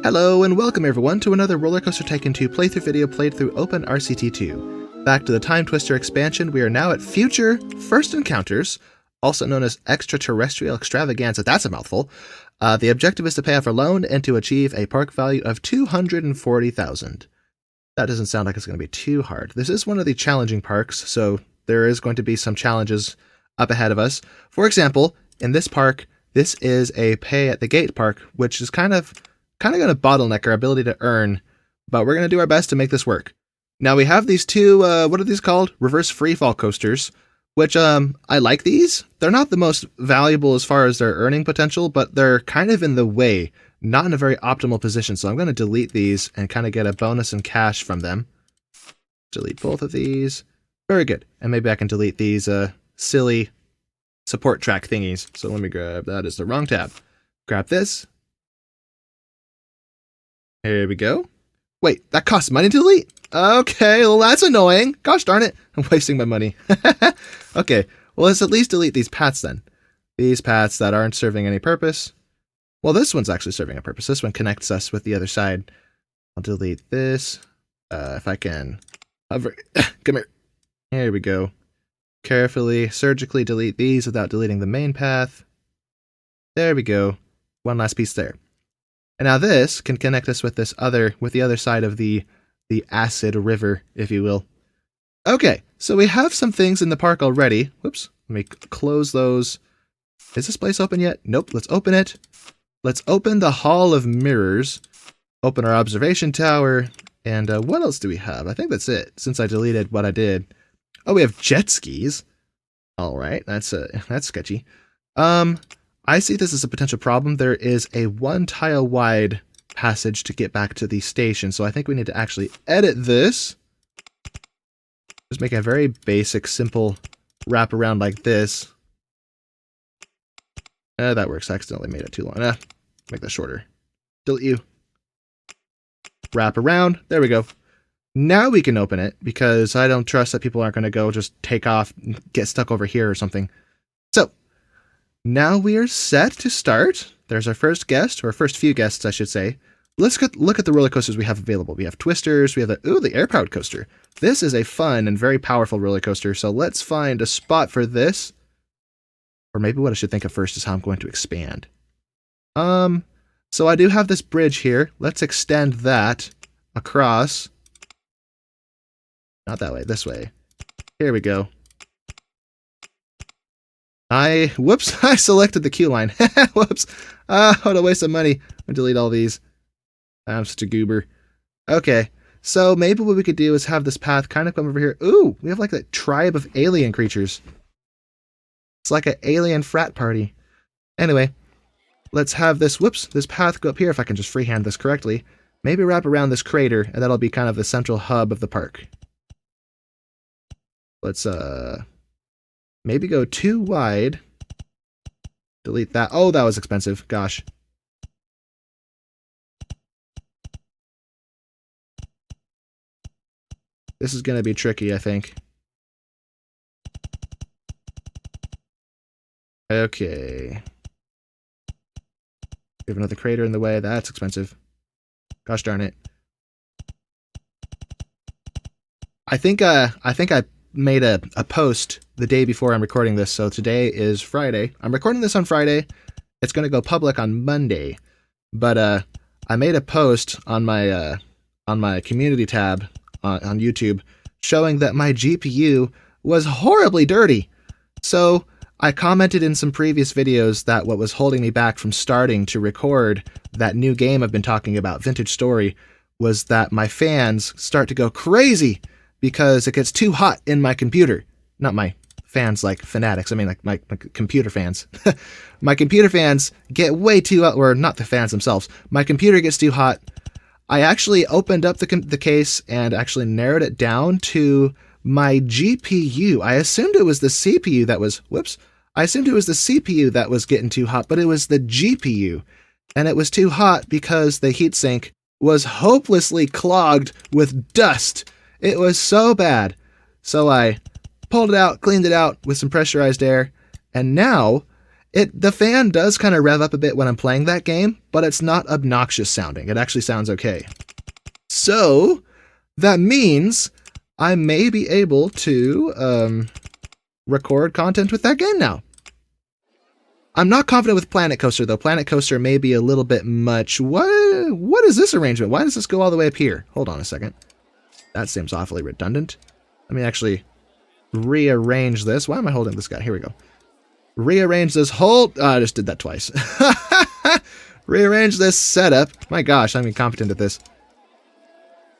Hello and welcome everyone to another RollerCoaster Tycoon 2 playthrough video played through Open RCT2. Back to the Time Twister expansion, we are now at Future First Encounters, also known as Extraterrestrial Extravaganza. That's a mouthful. The objective is to pay off our loan and to achieve a park value of $240,000. That doesn't sound like it's going to be too hard. This is one of the challenging parks, so there is going to be some challenges up ahead of us. For example, in this park, this is a pay-at-the-gate park, which is kind of going to bottleneck our ability to earn, but we're going to do our best to make this work. Now we have these two, what are these called? Reverse freefall coasters, which I like these. They're not the most valuable as far as their earning potential, but they're kind of in the way, not in a very optimal position. So I'm going to delete these and kind of get a bonus in cash from them. Delete both of these. Very good. And maybe I can delete these silly support track thingies. So let me grab, that is the wrong tab. Grab this. Here we go. Wait, that costs money to delete? Okay, well that's annoying. Gosh darn it, I'm wasting my money. Okay, well let's at least delete these paths then. These paths that aren't serving any purpose. Well, this one's actually serving a purpose. This one connects us with the other side. I'll delete this. If I can hover. Come here. Here we go. Carefully, surgically delete these without deleting the main path. There we go. One last piece there. And now this can connect us with the other side of the acid river, if you will. Okay, so we have some things in the park already. Whoops, let me close those. Is this place open yet? Nope, let's open it. Let's open the Hall of Mirrors. Open our observation tower. And what else do we have? I think that's it, since I deleted what I did. Oh, we have jet skis. All right, that's sketchy. I see this as a potential problem. There is a one tile wide passage to get back to the station, so I think we need to actually edit this. Just make a very basic, simple wraparound like this. That works. I accidentally made it too long. Make that shorter. Delete you. Wrap around. There we go. Now we can open it, because I don't trust that people aren't going to go just take off, get stuck over here or something. So, now we are set to start. There's our first guest, or first few guests, I should say. Let's look at the roller coasters we have available. We have Twisters, we have the air-powered coaster. This is a fun and very powerful roller coaster, so let's find a spot for this. Or maybe what I should think of first is how I'm going to expand. So I do have this bridge here. Let's extend that across. Not that way, this way. Here we go. Whoops, I selected the queue line. Whoops. What a waste of money. I'm gonna delete all these. I'm such a goober. Okay, so maybe what we could do is have this path kind of come over here. Ooh, we have like a tribe of alien creatures. It's like an alien frat party. Anyway, let's have this path go up here if I can just freehand this correctly. Maybe wrap around this crater, and that'll be kind of the central hub of the park. Let's, maybe go too wide. Delete that. Oh, that was expensive. Gosh. This is going to be tricky, I think. Okay. We have another crater in the way. That's expensive. Gosh darn it. I think I made a post the day before I'm recording this, so today is Friday. I'm recording this on Friday. It's going to go public on Monday, but I made a post on my community tab on YouTube showing that my GPU was horribly dirty. So I commented in some previous videos that what was holding me back from starting to record that new game I've been talking about, Vintage Story, was that my fans start to go crazy because it gets too hot in my computer. Not my fans like fanatics, I mean like my computer fans. My computer fans get way too hot, or not the fans themselves. My computer gets too hot. I actually opened up the case and actually narrowed it down to my GPU. I assumed it was the CPU that was, I assumed it was the CPU that was getting too hot, but it was the GPU. And it was too hot because the heatsink was hopelessly clogged with dust. It was so bad. So I pulled it out, cleaned it out with some pressurized air, and now The fan does kind of rev up a bit when I'm playing that game, but it's not obnoxious sounding. It actually sounds okay. So that means I may be able to record content with that game now. I'm not confident with Planet Coaster, though. Planet Coaster may be a little bit much. What is this arrangement? Why does this go all the way up here? Hold on a second. That seems awfully redundant. Let me actually rearrange this. Why am I holding this guy? Here we go. Rearrange this whole... I just did that twice. Rearrange this setup. My gosh, I'm incompetent at this.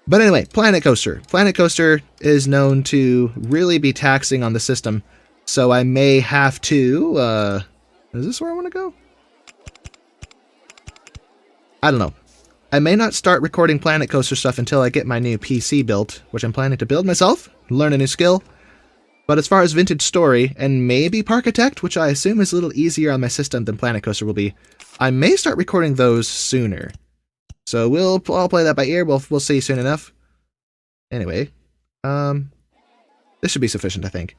But anyway, Planet Coaster. Planet Coaster is known to really be taxing on the system, so I may have to... is this where I want to go? I don't know. I may not start recording Planet Coaster stuff until I get my new PC built, which I'm planning to build myself, learn a new skill. But as far as Vintage Story, and maybe Parkitect, which I assume is a little easier on my system than Planet Coaster will be, I may start recording those sooner. So I'll play that by ear. We'll see soon enough. Anyway, this should be sufficient, I think.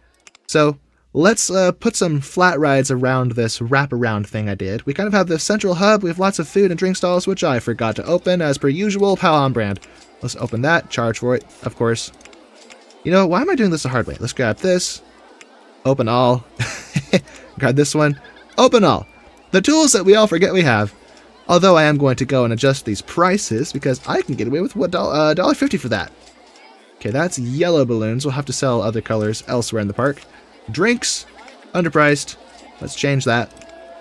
So let's put some flat rides around this wraparound thing I did. We kind of have the central hub. We have lots of food and drink stalls, which I forgot to open, as per usual. Pow on brand. Let's open that. Charge for it, of course. You know, why am I doing this the hard way? Let's grab this. Open all. Grab this one. Open all. The tools that we all forget we have. Although I am going to go and adjust these prices, because I can get away with, what, $1.50 for that. Okay, that's yellow balloons. We'll have to sell other colors elsewhere in the park. Drinks. Underpriced. Let's change that.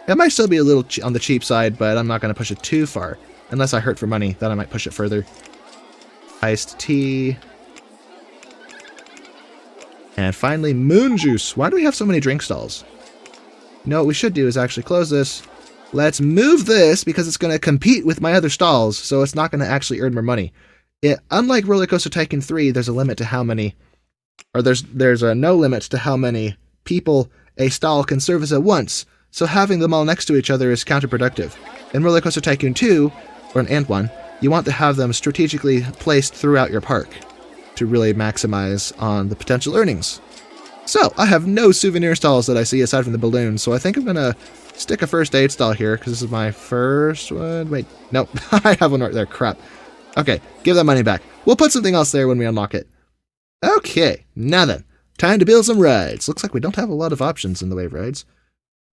It might still be a little on the cheap side, but I'm not going to push it too far. Unless I hurt for money, then I might push it further. Iced tea. And finally, moon juice. Why do we have so many drink stalls? You know, what we should do is actually close this. Let's move this, because it's going to compete with my other stalls, so it's not going to actually earn more money. Unlike RollerCoaster Tycoon 3, there's a limit to how many... Or there's a no limit to how many people a stall can service at once, so having them all next to each other is counterproductive. In RollerCoaster Tycoon 2, or an Ant one, you want to have them strategically placed throughout your park to really maximize on the potential earnings. So, I have no souvenir stalls that I see aside from the balloons, so I think I'm going to stick a first aid stall here, because this is my first one. Wait, nope, I have one right there, crap. Okay, give that money back. We'll put something else there when we unlock it. Okay, now then, time to build some rides. Looks like we don't have a lot of options in the way of rides.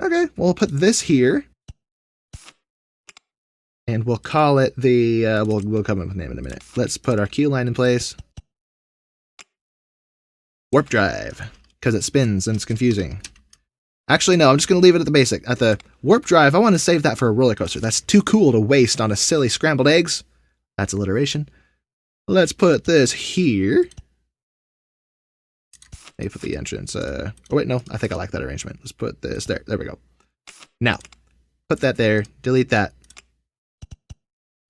Okay, we'll put this here. And we'll call it the, we'll come up with a name in a minute. Let's put our queue line in place. Warp drive, because it spins and it's confusing. Actually, no, I'm just going to leave it at the basic. At the warp drive, I want to save that for a roller coaster. That's too cool to waste on a silly scrambled eggs. That's alliteration. Let's put this here. Maybe put the entrance. Oh, wait, no, I think I like that arrangement. Let's put this there. There we go. Now, put that there. Delete that.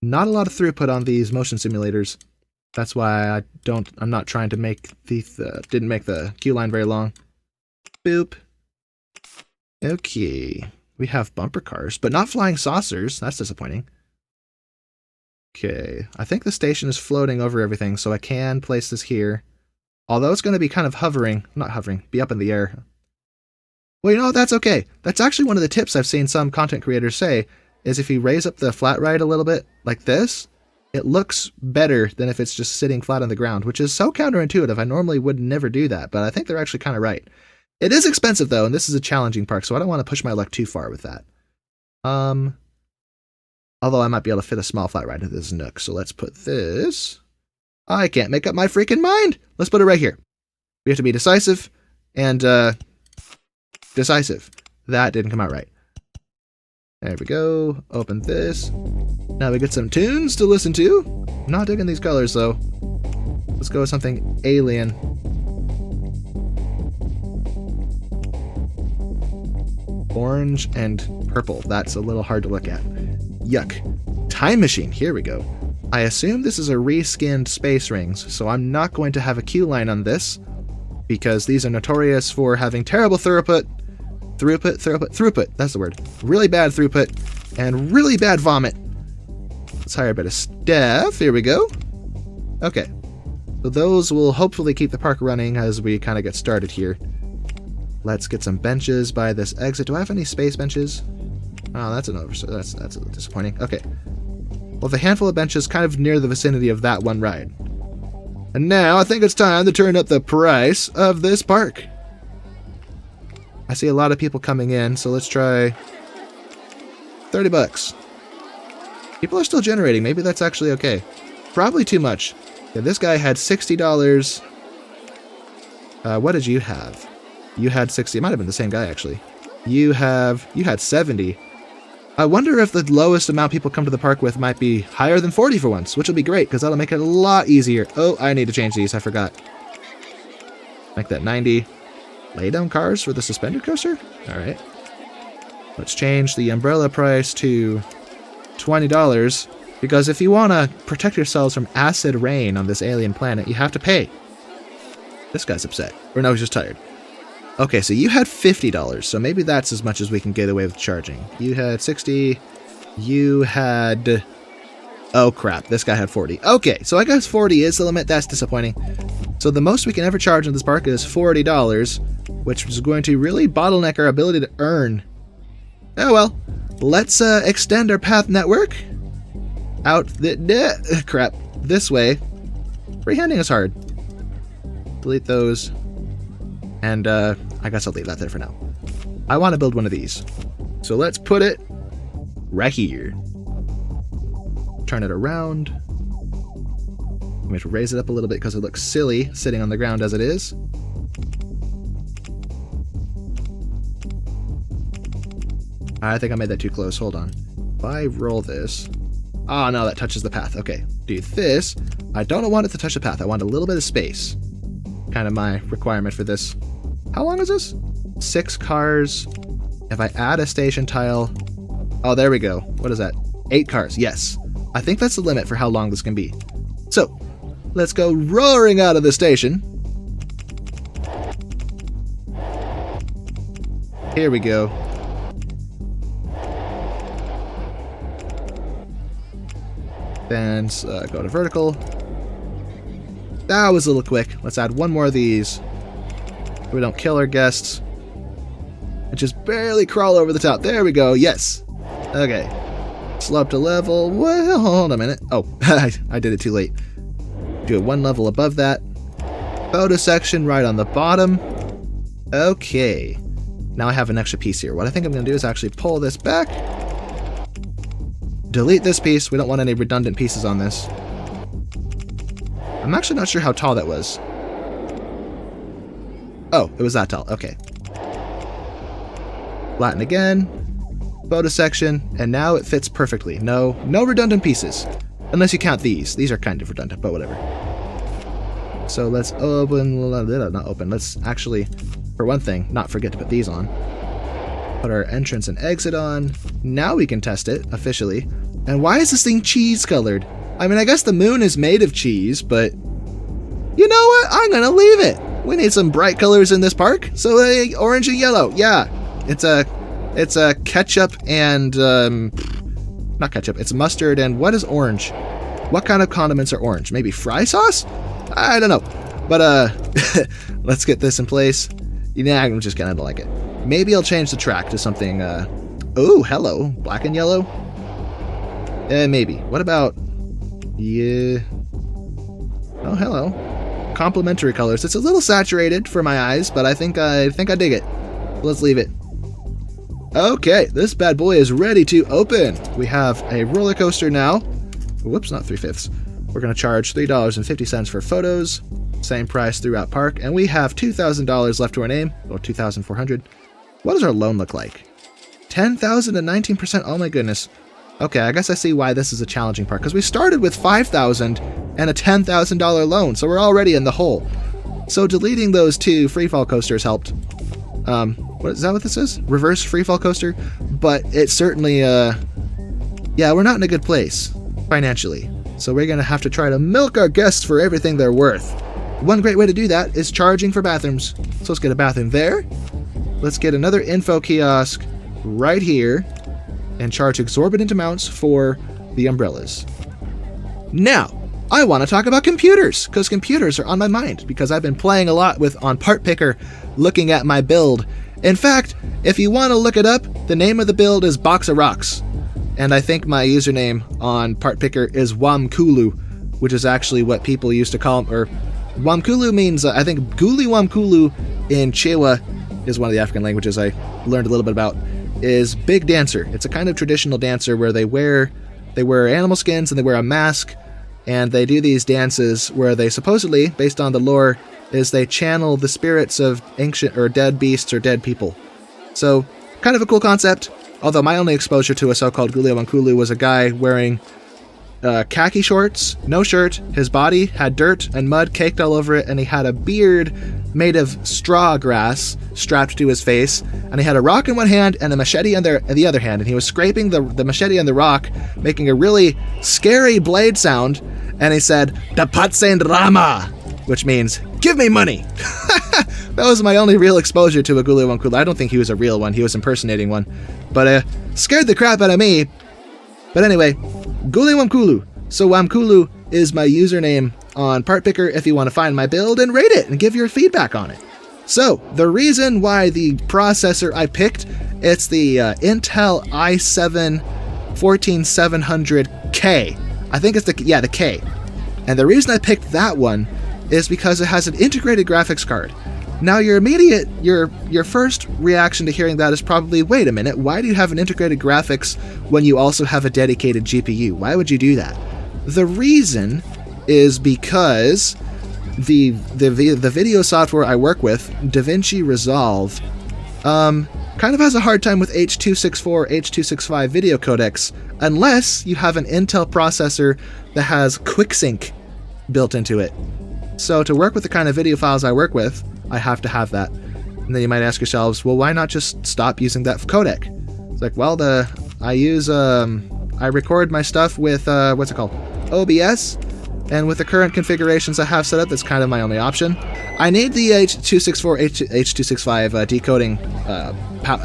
Not a lot of throughput on these motion simulators. That's why I'm not trying to make didn't make the queue line very long. Boop. Okay. We have bumper cars, but not flying saucers. That's disappointing. Okay. I think the station is floating over everything, so I can place this here. Although it's going to be kind of be up in the air. Well, you know, that's okay. That's actually one of the tips I've seen some content creators say, is if you raise up the flat ride a little bit, like this, it looks better than if it's just sitting flat on the ground, which is so counterintuitive. I normally would never do that, but I think they're actually kind of right. It is expensive, though, and this is a challenging park, so I don't want to push my luck too far with that. Although I might be able to fit a small flat ride into this nook, so let's put this... I can't make up my freaking mind! Let's put it right here. We have to be decisive, and, decisive. That didn't come out right. There we go. Open this. Now we get some tunes to listen to. Not digging these colors, though. Let's go with something alien. Orange and purple. That's a little hard to look at. Yuck. Time machine. Here we go. I assume this is a reskinned Space Rings, so I'm not going to have a queue line on this, because these are notorious for having terrible throughput. Throughput, that's the word. Really bad throughput, and really bad vomit. Let's hire a bit of staff. Here we go. Okay. So those will hopefully keep the park running as we kind of get started here. Let's get some benches by this exit. Do I have any space benches? Oh, that's an oversight. That's a little disappointing. Okay. Well, the handful of benches kind of near the vicinity of that one ride. And now I think it's time to turn up the price of this park. I see a lot of people coming in, so let's try 30 bucks. People are still generating. Maybe that's actually okay. Probably too much. Yeah, this guy had $60. What did you have? You had 60. It might have been the same guy, actually. You had 70. I wonder if the lowest amount people come to the park with might be higher than 40 for once, which will be great, because that'll make it a lot easier. Oh, I need to change these. I forgot. Make that 90. Lay down cars for the suspended coaster? Alright. Let's change the umbrella price to $20, because if you want to protect yourselves from acid rain on this alien planet, you have to pay. This guy's upset. Or no, he's just tired. Okay, so you had $50, so maybe that's as much as we can get away with charging. You had 60. You had... Oh, crap. This guy had 40. Okay, so I guess 40 is the limit. That's disappointing. So the most we can ever charge in this park is $40, which is going to really bottleneck our ability to earn. Oh, well. Let's extend our path network out the... crap. This way. Freehanding is hard. Delete those. And, I guess I'll leave that there for now. I want to build one of these. So let's put it right here. Turn it around. We have to raise it up a little bit because it looks silly sitting on the ground as it is. I think I made that too close. Hold on. If I roll this... Oh, no, that touches the path. Okay. Do this. I don't want it to touch the path. I want a little bit of space. Kind of my requirement for this. How long is this? 6 cars. If I add a station tile... Oh, there we go. What is that? 8 cars. Yes. I think that's the limit for how long this can be. So, let's go roaring out of the station. Here we go. Then go to vertical. That was a little quick. Let's add one more of these. So we don't kill our guests. And just barely crawl over the top. There we go. Yes. Okay. Slow up to level. Well, hold on a minute. Oh, I did it too late. Do it one level above that. Photo section right on the bottom. Okay. Now I have an extra piece here. What I think I'm going to do is actually pull this back. Delete this piece. We don't want any redundant pieces on this. I'm actually not sure how tall that was. Oh, it was that tall. Okay. Flatten again. Photo section. And now it fits perfectly. No redundant pieces. Unless you count these. These are kind of redundant, but whatever. So let's open... Not open. Let's actually, for one thing, not forget to put these on. Put our entrance and exit on. Now we can test it, officially. And why is this thing cheese colored? I mean, I guess the moon is made of cheese, but... You know what? I'm gonna leave it. We need some bright colors in this park. So, orange and yellow. Yeah. It's a ketchup and... not ketchup. It's mustard and... What is orange? What kind of condiments are orange? Maybe fry sauce? I don't know. But, let's get this in place. Yeah, I'm just kidding. I don't like it. Maybe I'll change the track to something, oh, hello. Black and yellow? Maybe. What about... Yeah... Oh, hello. Complementary colors. It's a little saturated for my eyes, but I think I dig it. Let's leave it. Okay, this bad boy is ready to open. We have a roller coaster now. Whoops, not 3/5. We're going to charge $3.50 for photos. Same price throughout park. And we have $2,000 left to our name. Or $2,400. What does our loan look like? 10,000 and 19%. Oh my goodness. Okay, I guess I see why this is a challenging part. Because we started with $5,000 and a $10,000 loan. So we're already in the hole. So deleting those 2 freefall coasters helped. What is that what this is? Reverse freefall coaster? But it certainly, yeah, we're not in a good place financially. So we're going to have to try to milk our guests for everything they're worth. One great way to do that is charging for bathrooms. So let's get a bathroom there. Let's get another info kiosk right here and charge exorbitant amounts for the umbrellas. Now, I want to talk about computers, because computers are on my mind, because I've been playing a lot on Part Picker, looking at my build. In fact, if you want to look it up, the name of the build is Box of Rocks. And I think my username on Part Picker is Wamkulu, which is actually what people used to call him, or Wamkulu means, I think Guli Wamkulu in Chewa is one of the African languages I learned a little bit about, is big dancer. It's a kind of traditional dancer where they wear animal skins and they wear a mask, and they do these dances where they supposedly, based on the lore, is they channel the spirits of ancient or dead beasts or dead people. So, kind of a cool concept, although my only exposure to a so-called Guli Wamkulu was a guy wearing khaki shorts, no shirt, his body had dirt and mud caked all over it, and he had a beard made of straw grass strapped to his face, and he had a rock in one hand and a machete in the other hand, and he was scraping the machete on the rock, making a really scary blade sound, and he said, "Tapatsen Rama," which means, "Give me money." That was my only real exposure to a Guli Wamkulu. I don't think he was a real one, he was impersonating one, but scared the crap out of me. But anyway, Guli Wamkulu. So Wamkulu is my username on Part Picker if you want to find my build and rate it and give your feedback on it. So, the reason why the processor I picked, it's the Intel i7 14700K. I think it's the K. And the reason I picked that one is because it has an integrated graphics card. Now your first reaction to hearing that is probably, wait a minute, why do you have an integrated graphics when you also have a dedicated GPU? Why would you do that? The reason is because the video software I work with, DaVinci Resolve, kind of has a hard time with H.264, H.265 video codecs unless you have an Intel processor that has QuickSync built into it. So to work with the kind of video files I work with, I have to have that. And then you might ask yourselves, well, why not just stop using that codec? It's like, well, I record my stuff with, what's it called? OBS. And with the current configurations I have set up, that's kind of my only option. I need the H.264, H.265 decoding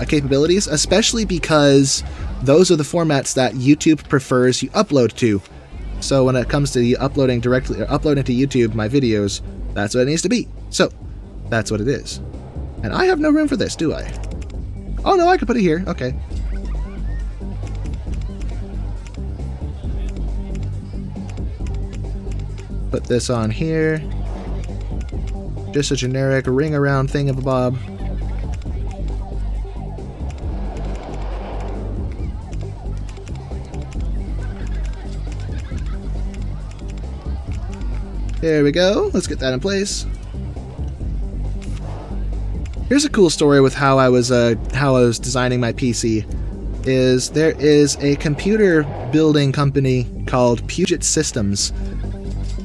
capabilities, especially because those are the formats that YouTube prefers you upload to. So when it comes to uploading to YouTube my videos, that's what it needs to be. So that's what it is. And I have no room for this, do I? Oh no, I could put it here. Okay. Put this on here. Just a generic ring around thingamabob. There we go. Let's get that in place. Here's a cool story with how I was designing my PC. There is a computer building company called Puget Systems,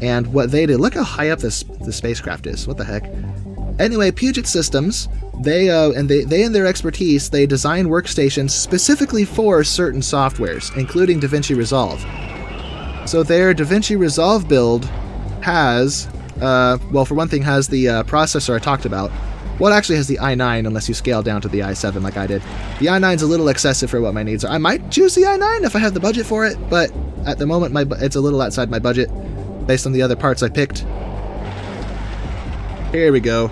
and what they do, look how high up the spacecraft is. What the heck? Anyway, Puget Systems, they in their expertise, they design workstations specifically for certain softwares, including DaVinci Resolve. So their DaVinci Resolve build has, well, for one thing, has the processor I talked about. Well, it actually has the i9 unless you scale down to the i7 like I did. The i9's a little excessive for what my needs are. I might choose the i9 if I have the budget for it, but at the moment it's a little outside my budget based on the other parts I picked. Here we go.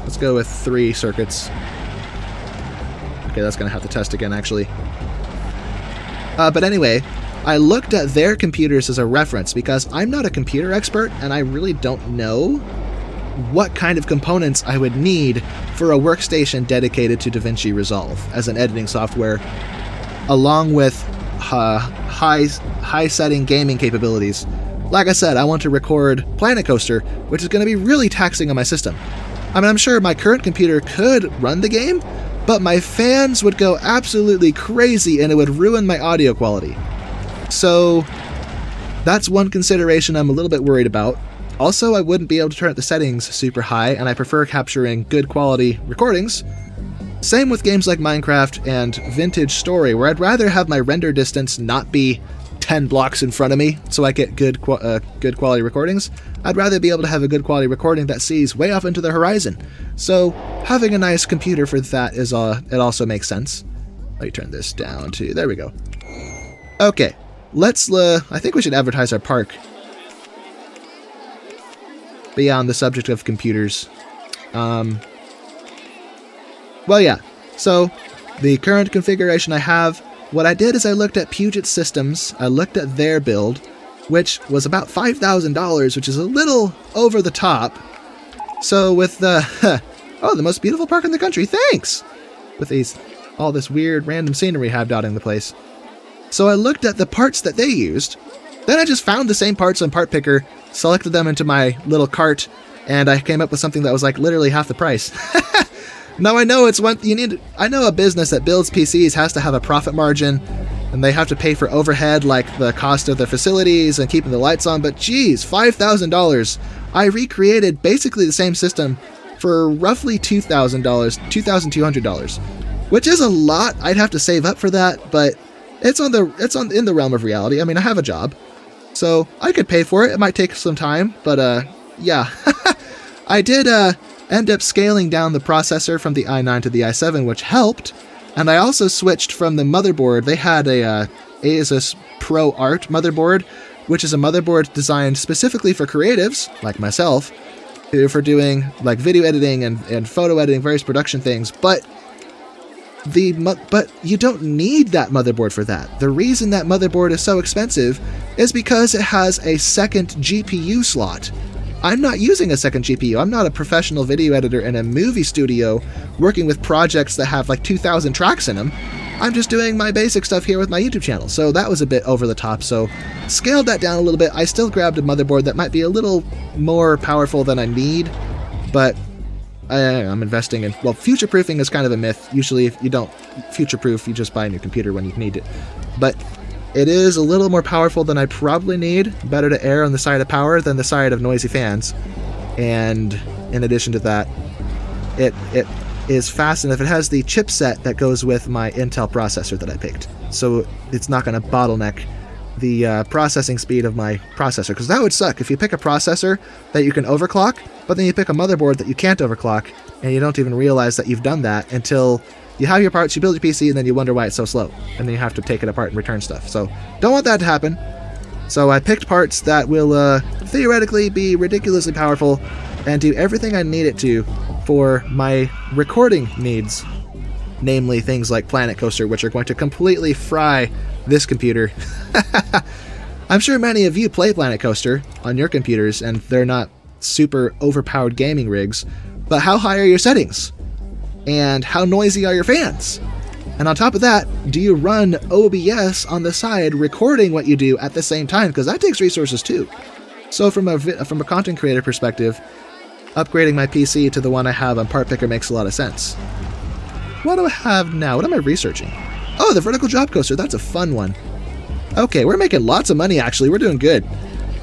Let's go with 3 circuits. Okay, that's going to have to test again, actually. But anyway, I looked at their computers as a reference because I'm not a computer expert and I really don't know what kind of components I would need for a workstation dedicated to DaVinci Resolve as an editing software, along with high-setting gaming capabilities. Like I said, I want to record Planet Coaster, which is going to be really taxing on my system. I mean, I'm sure my current computer could run the game, but my fans would go absolutely crazy and it would ruin my audio quality. So that's one consideration I'm a little bit worried about. Also, I wouldn't be able to turn up the settings super high, and I prefer capturing good quality recordings. Same with games like Minecraft and Vintage Story, where I'd rather have my render distance not be 10 blocks in front of me so I get good quality recordings. I'd rather be able to have a good quality recording that sees way off into the horizon. So having a nice computer for that is it also makes sense. Let me turn this down to, there we go. Okay, let's, I think we should advertise our park. But yeah, on the subject of computers, well, yeah. So the current configuration I have, what I did is I looked at Puget Systems. I looked at their build, which was about $5,000, which is a little over the top. So with the, oh, the most beautiful park in the country, thanks! With all this weird random scenery I have dotting the place. So I looked at the parts that they used. Then I just found the same parts on Part Picker, selected them into my little cart, and I came up with something that was like literally half the price. Now I know it's what you need. I know a business that builds PCs has to have a profit margin, and they have to pay for overhead like the cost of their facilities and keeping the lights on, but geez, $5,000. I recreated basically the same system for roughly $2,000, $2,200, which is a lot. I'd have to save up for that, but it's in the realm of reality. I mean, I have a job, so I could pay for it. It might take some time, but yeah. I did end up scaling down the processor from the i9 to the i7, which helped. And I also switched from the motherboard. They had a Asus Pro Art motherboard, which is a motherboard designed specifically for creatives like myself, who for doing like video editing and photo editing, various production things. But you don't need that motherboard for that. The reason that motherboard is so expensive is because it has a second GPU slot. I'm not using a second GPU. I'm not a professional video editor in a movie studio working with projects that have like 2,000 tracks in them. I'm just doing my basic stuff here with my YouTube channel. So that was a bit over the top. So scaled that down a little bit. I still grabbed a motherboard that might be a little more powerful than I need, but I'm investing in, well, future-proofing is kind of a myth. Usually if you don't future-proof, you just buy a new computer when you need it. But it is a little more powerful than I probably need. Better to err on the side of power than the side of noisy fans. And in addition to that, it is fast enough. It has the chipset that goes with my Intel processor that I picked. So it's not going to bottleneck the processing speed of my processor. Because that would suck if you pick a processor that you can overclock, but then you pick a motherboard that you can't overclock, and you don't even realize that you've done that until you have your parts, you build your PC, and then you wonder why it's so slow. And then you have to take it apart and return stuff. So don't want that to happen. So I picked parts that will theoretically be ridiculously powerful and do everything I need it to for my recording needs. Namely things like Planet Coaster, which are going to completely fry this computer. I'm sure many of you play Planet Coaster on your computers, and they're not super overpowered gaming rigs. But how high are your settings? And how noisy are your fans? And on top of that, do you run OBS on the side recording what you do at the same time? Because that takes resources too. So from a content creator perspective, upgrading my PC to the one I have on Part Picker makes a lot of sense. What do I have now? What am I researching? Oh, the vertical drop coaster. That's a fun one. Okay, we're making lots of money actually. We're doing good.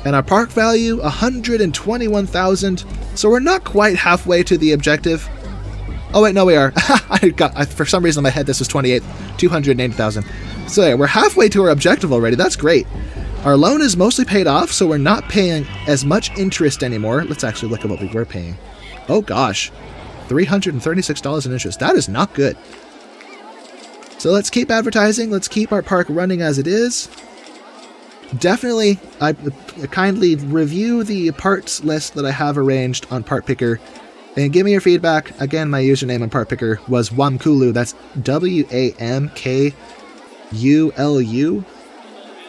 And our park value, $121,000. So we're not quite halfway to the objective. Oh wait, no we are. For some reason in my head this was 280,000. So yeah, we're halfway to our objective already. That's great. Our loan is mostly paid off, so we're not paying as much interest anymore. Let's actually look at what we were paying. Oh gosh, $336 in interest. That is not good. So let's keep advertising. Let's keep our park running as it is. Definitely, I kindly review the parts list that I have arranged on Part Picker. And give me your feedback. Again, my username on Part Picker was Wamkulu. That's WAMKULU.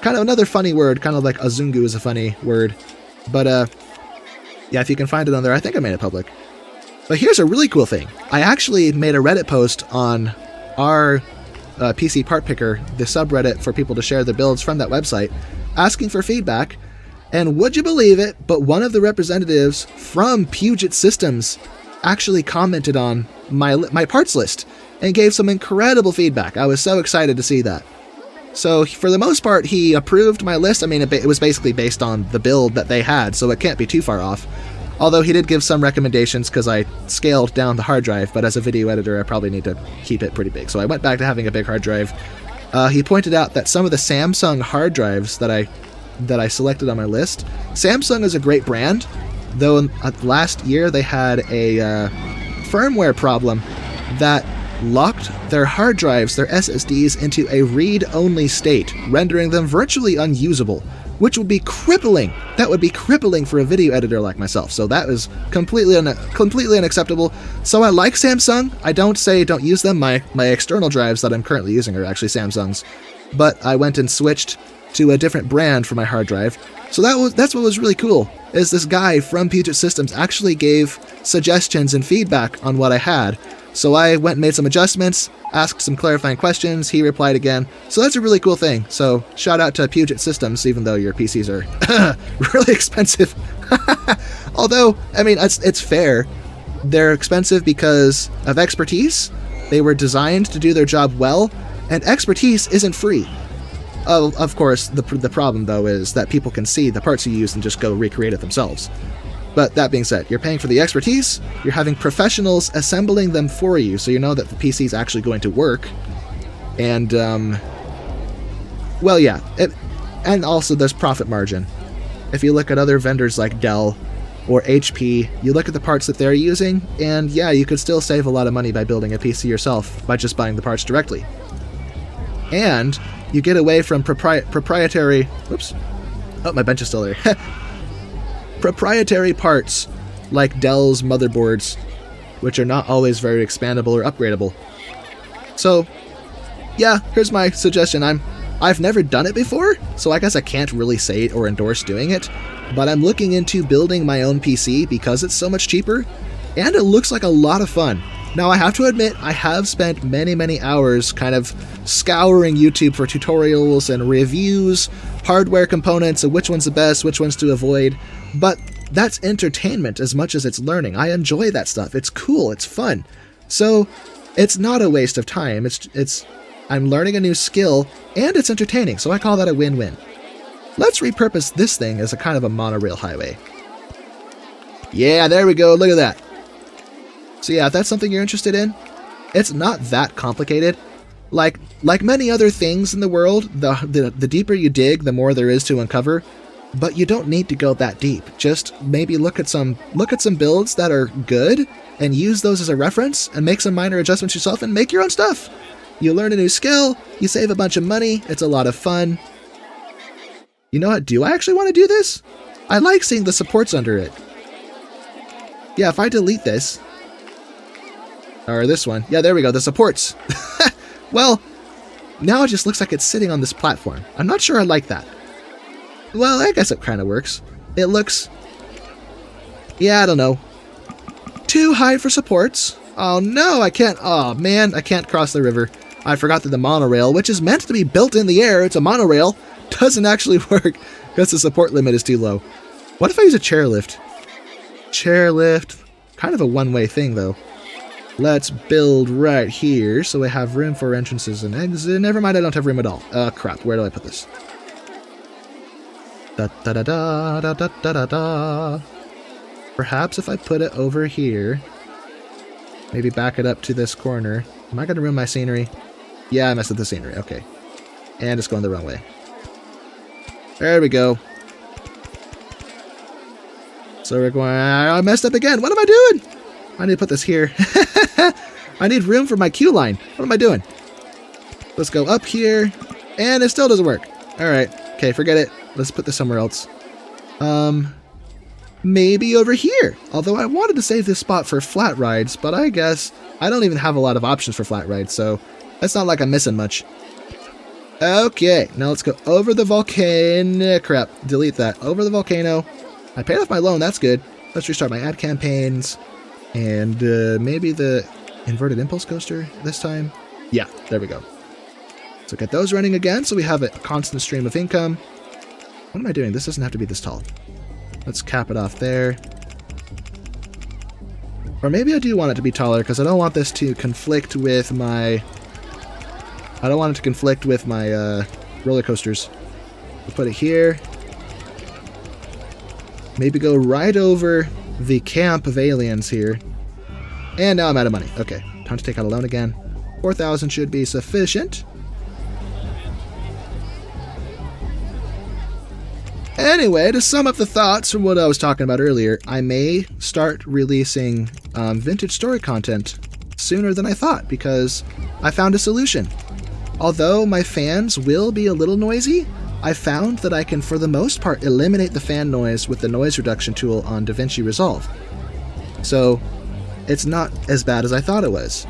Kind of another funny word. Kind of like Azungu is a funny word. But, yeah, if you can find it on there, I think I made it public. But here's a really cool thing. I actually made a Reddit post on our PC Part Picker, the subreddit for people to share their builds from that website, asking for feedback. And would you believe it, but one of the representatives from Puget Systems actually commented on my parts list and gave some incredible feedback. I was so excited to see that. So for the most part, he approved my list. I mean, it was basically based on the build that they had, so it can't be too far off. Although he did give some recommendations because I scaled down the hard drive, but as a video editor, I probably need to keep it pretty big. So I went back to having a big hard drive. He pointed out that some of the Samsung hard drives that I selected on my list. Samsung is a great brand, though last year they had a firmware problem that locked their hard drives, their SSDs, into a read-only state, rendering them virtually unusable. which would be crippling. That would be crippling for a video editor like myself. So that was completely unacceptable. So I like Samsung. I don't say don't use them. My external drives that I'm currently using are actually Samsung's. But I went and switched to a different brand for my hard drive. So that's what was really cool, is this guy from Puget Systems actually gave suggestions and feedback on what I had. So I went and made some adjustments, asked some clarifying questions, he replied again. So that's a really cool thing. So shout out to Puget Systems, even though your PCs are really expensive. Although, I mean, it's fair. They're expensive because of expertise. They were designed to do their job well, and expertise isn't free. Of course, the problem, though, is that people can see the parts you use and just go recreate it themselves. But that being said, you're paying for the expertise, you're having professionals assembling them for you, so you know that the PC is actually going to work. And, well, yeah. And also, there's profit margin. If you look at other vendors like Dell or HP, you look at the parts that they're using, and yeah, you could still save a lot of money by building a PC yourself by just buying the parts directly. And you get away from proprietary... Whoops. Oh, my bench is still there. Proprietary parts like Dell's motherboards, which are not always very expandable or upgradable. So, yeah, here's my suggestion. I've never done it before, so I guess I can't really say or endorse doing it, but I'm looking into building my own PC because it's so much cheaper, and it looks like a lot of fun. Now, I have to admit, I have spent many hours kind of scouring YouTube for tutorials and reviews, hardware components, and which one's the best, which ones to avoid. But that's entertainment as much as it's learning. I enjoy that stuff. It's cool. It's fun. So it's not a waste of time. I'm learning a new skill, and it's entertaining. So I call that a win-win. Let's repurpose this thing as a kind of a monorail highway. Yeah, there we go. Look at that. So yeah, if that's something you're interested in, it's not that complicated. Like many other things in the world, the deeper you dig, the more there is to uncover. But you don't need to go that deep. Just maybe look at some builds that are good and use those as a reference and make some minor adjustments yourself and make your own stuff. You learn a new skill, you save a bunch of money, it's a lot of fun. You know what? Do I actually want to do this? I like seeing the supports under it. Yeah, if I delete this, or this one, yeah, there we go, the supports. Well, now it just looks like it's sitting on this platform. I'm not sure I like that. Well, I guess it kind of works. It looks... yeah, I don't know. Too high for supports. Oh no, I can't... oh man, I can't cross the river. I forgot that the monorail, which is meant to be built in the air, it's a monorail, doesn't actually work because the support limit is too low. What if I use a chairlift? Chairlift. Kind of a one-way thing, though. Let's build right here so we have room for entrances and exits. Never mind, I don't have room at all. Crap, where do I put this? Da-da-da-da-da-da-da-da-da. Perhaps if I put it over here, maybe back it up to this corner. Am I going to ruin my scenery? Yeah, I messed up the scenery. Okay. And it's going the wrong way. There we go. So we're going... I messed up again. What am I doing? I need to put this here. I need room for my queue line. What am I doing? Let's go up here. And it still doesn't work. Alright. Okay, forget it. Let's put this somewhere else. Maybe over here. Although I wanted to save this spot for flat rides, but I guess I don't even have a lot of options for flat rides, so it's not like I'm missing much. Okay, now let's go over the volcano. Crap, delete that. Over the volcano. I paid off my loan, that's good. Let's restart my ad campaigns. And maybe the inverted impulse coaster this time. Yeah, there we go. So get those running again so we have a constant stream of income. What am I doing? This doesn't have to be this tall. Let's cap it off there. Or maybe I do want it to be taller because I don't want this to conflict with my... I don't want it to conflict with my roller coasters. We'll put it here. Maybe go right over the camp of aliens here. And now I'm out of money. Okay, time to take out a loan again. 4,000 should be sufficient. Anyway, to sum up the thoughts from what I was talking about earlier, I may start releasing vintage story content sooner than I thought because I found a solution. Although my fans will be a little noisy, I found that I can, for the most part, eliminate the fan noise with the noise reduction tool on DaVinci Resolve. So, it's not as bad as I thought it was.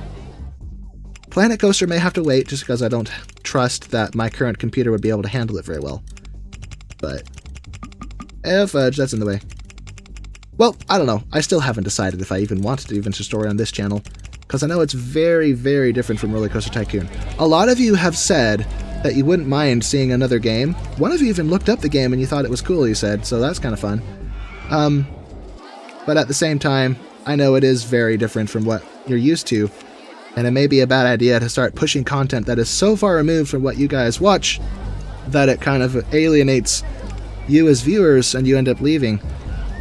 Planet Coaster may have to wait just because I don't trust that my current computer would be able to handle it very well. But, fudge, that's in the way. Well, I don't know. I still haven't decided if I even want to do Adventure Story on this channel, because I know it's very, very different from RollerCoaster Tycoon. A lot of you have said that you wouldn't mind seeing another game. One of you even looked up the game and you thought it was cool, you said, so that's kind of fun. But at the same time, I know it is very different from what you're used to, and it may be a bad idea to start pushing content that is so far removed from what you guys watch that it kind of alienates you as viewers and you end up leaving.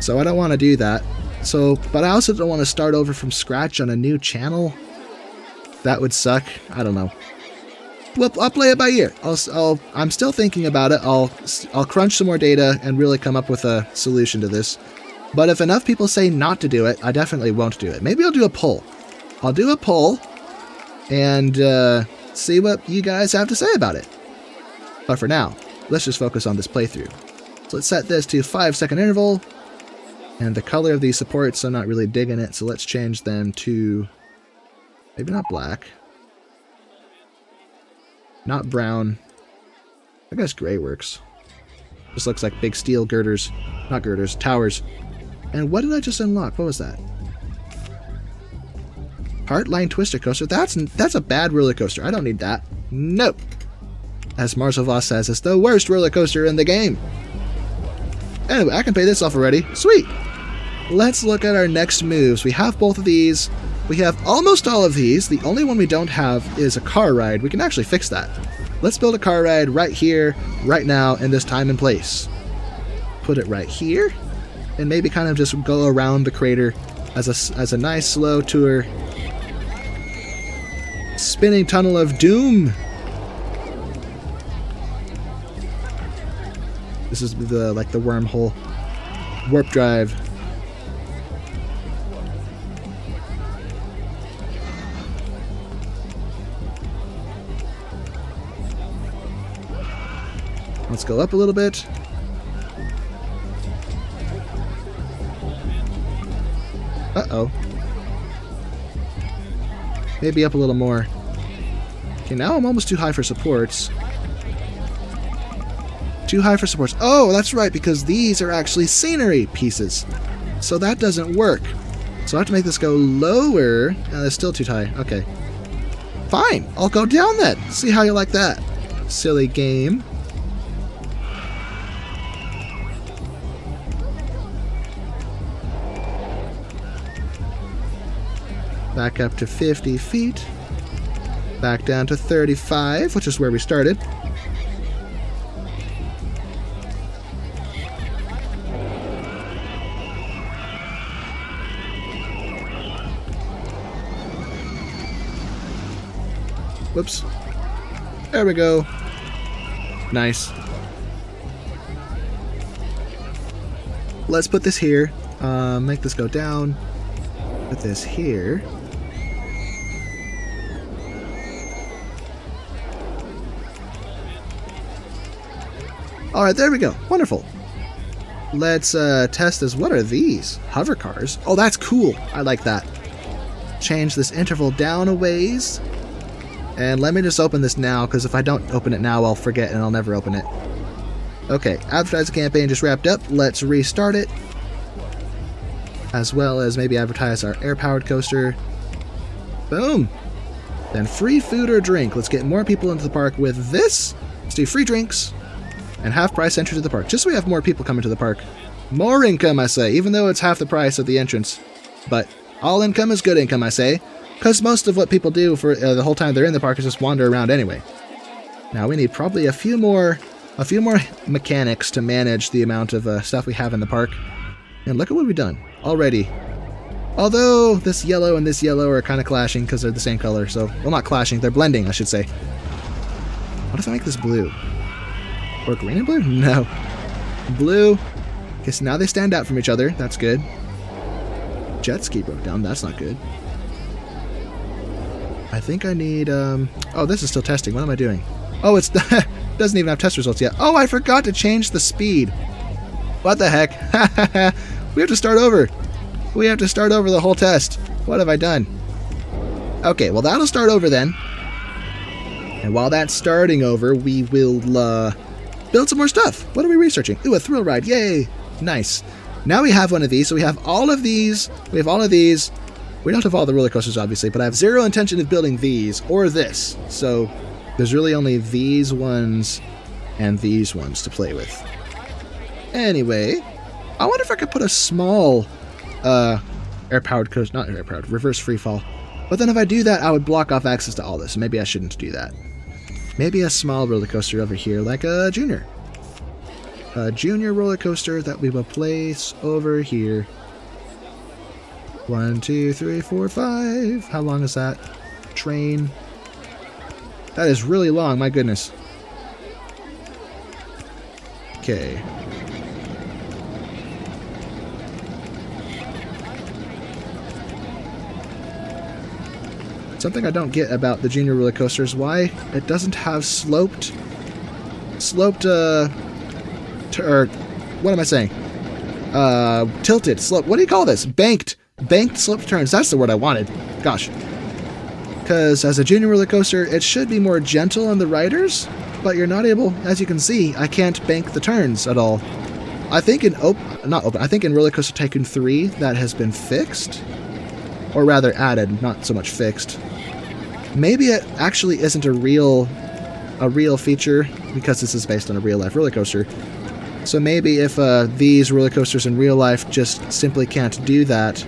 So I don't want to do that. But I also don't want to start over from scratch on a new channel. That would suck. I don't know. Well, I'll play it by ear. I'm still thinking about it. I'll crunch some more data and really come up with a solution to this. But if enough people say not to do it, I definitely won't do it. Maybe I'll do a poll. I'll do a poll and see what you guys have to say about it. But for now, let's just focus on this playthrough. So let's set this to 5-second interval. And the color of these supports, I'm not really digging it, so let's change them to maybe not black. Not brown. I guess gray works. Just looks like big steel girders. Not girders, towers. And what did I just unlock? What was that? Heartline Twister Coaster? That's a bad roller coaster. I don't need that. Nope. As Marcel Voss says, it's the worst roller coaster in the game. Anyway, I can pay this off already. Sweet! Let's look at our next moves. We have both of these. We have almost all of these. The only one we don't have is a car ride. We can actually fix that. Let's build a car ride right here, right now, in this time and place. Put it right here, and maybe kind of just go around the crater as a nice slow tour. Spinning Tunnel of Doom. This is the wormhole. Warp drive. Let's go up a little bit. Uh-oh. Maybe up a little more. Okay, now I'm almost too high for supports. Too high for supports. Oh, that's right, because these are actually scenery pieces. So that doesn't work. So I have to make this go lower. It's still too high. Okay. Fine. I'll go down then. See how you like that. Silly game. Back up to 50 feet. Back down to 35, which is where we started. Whoops. There we go. Nice. Let's put this here. Make this go down. Put this here. Alright, there we go. Wonderful. Let's test this. What are these? Hover cars? Oh, that's cool. I like that. Change this interval down a ways. And let me just open this now, because if I don't open it now, I'll forget and I'll never open it. Okay, advertising campaign just wrapped up. Let's restart it. As well as maybe advertise our air-powered coaster. Boom! Then free food or drink. Let's get more people into the park with this. Let's do free drinks. And half-price entry to the park. Just so we have more people coming to the park. More income, I say, even though it's half the price of the entrance. But all income is good income, I say. Because most of what people do for the whole time they're in the park is just wander around anyway. Now we need probably a few more mechanics to manage the amount of stuff we have in the park. And look at what we've done already. Although this yellow and this yellow are kind of clashing because they're the same color. So, well, not clashing, they're blending, I should say. What if I make this blue? Or green and blue? No. Blue. Okay, so now they stand out from each other. That's good. Jet ski broke down. That's not good. I think I need, oh, this is still testing. What am I doing? Oh, it's Doesn't even have test results yet. Oh, I forgot to change the speed. What the heck? We have to start over. We have to start over the whole test. What have I done? Okay, well, that'll start over then. And while that's starting over, we will build some more stuff. What are we researching? Ooh, a thrill ride. Yay. Nice. Now we have one of these. So we have all of these. We have all of these. We don't have all the roller coasters, obviously, but I have zero intention of building these or this. So there's really only these ones and these ones to play with. Anyway, I wonder if I could put a small air-powered coaster, not air-powered, reverse freefall. But then if I do that, I would block off access to all this. Maybe I shouldn't do that. Maybe a small roller coaster over here, like a junior. A junior roller coaster that we will place over here. 1, 2, 3, 4, 5. How long is that train? That is really long, my goodness. Okay. Something I don't get about the junior roller coaster is why it doesn't have sloped, or what am I saying? Tilted, slope. What do you call this? Banked sloped turns. That's the word I wanted. Gosh. Because as a junior roller coaster, it should be more gentle on the riders, but you're not able, as you can see, I can't bank the turns at all. I think in I think in RollerCoaster Tycoon 3 that has been fixed, or rather added, not so much fixed. Maybe it actually isn't a real feature because this is based on a real life roller coaster. So maybe if these roller coasters in real life just simply can't do that,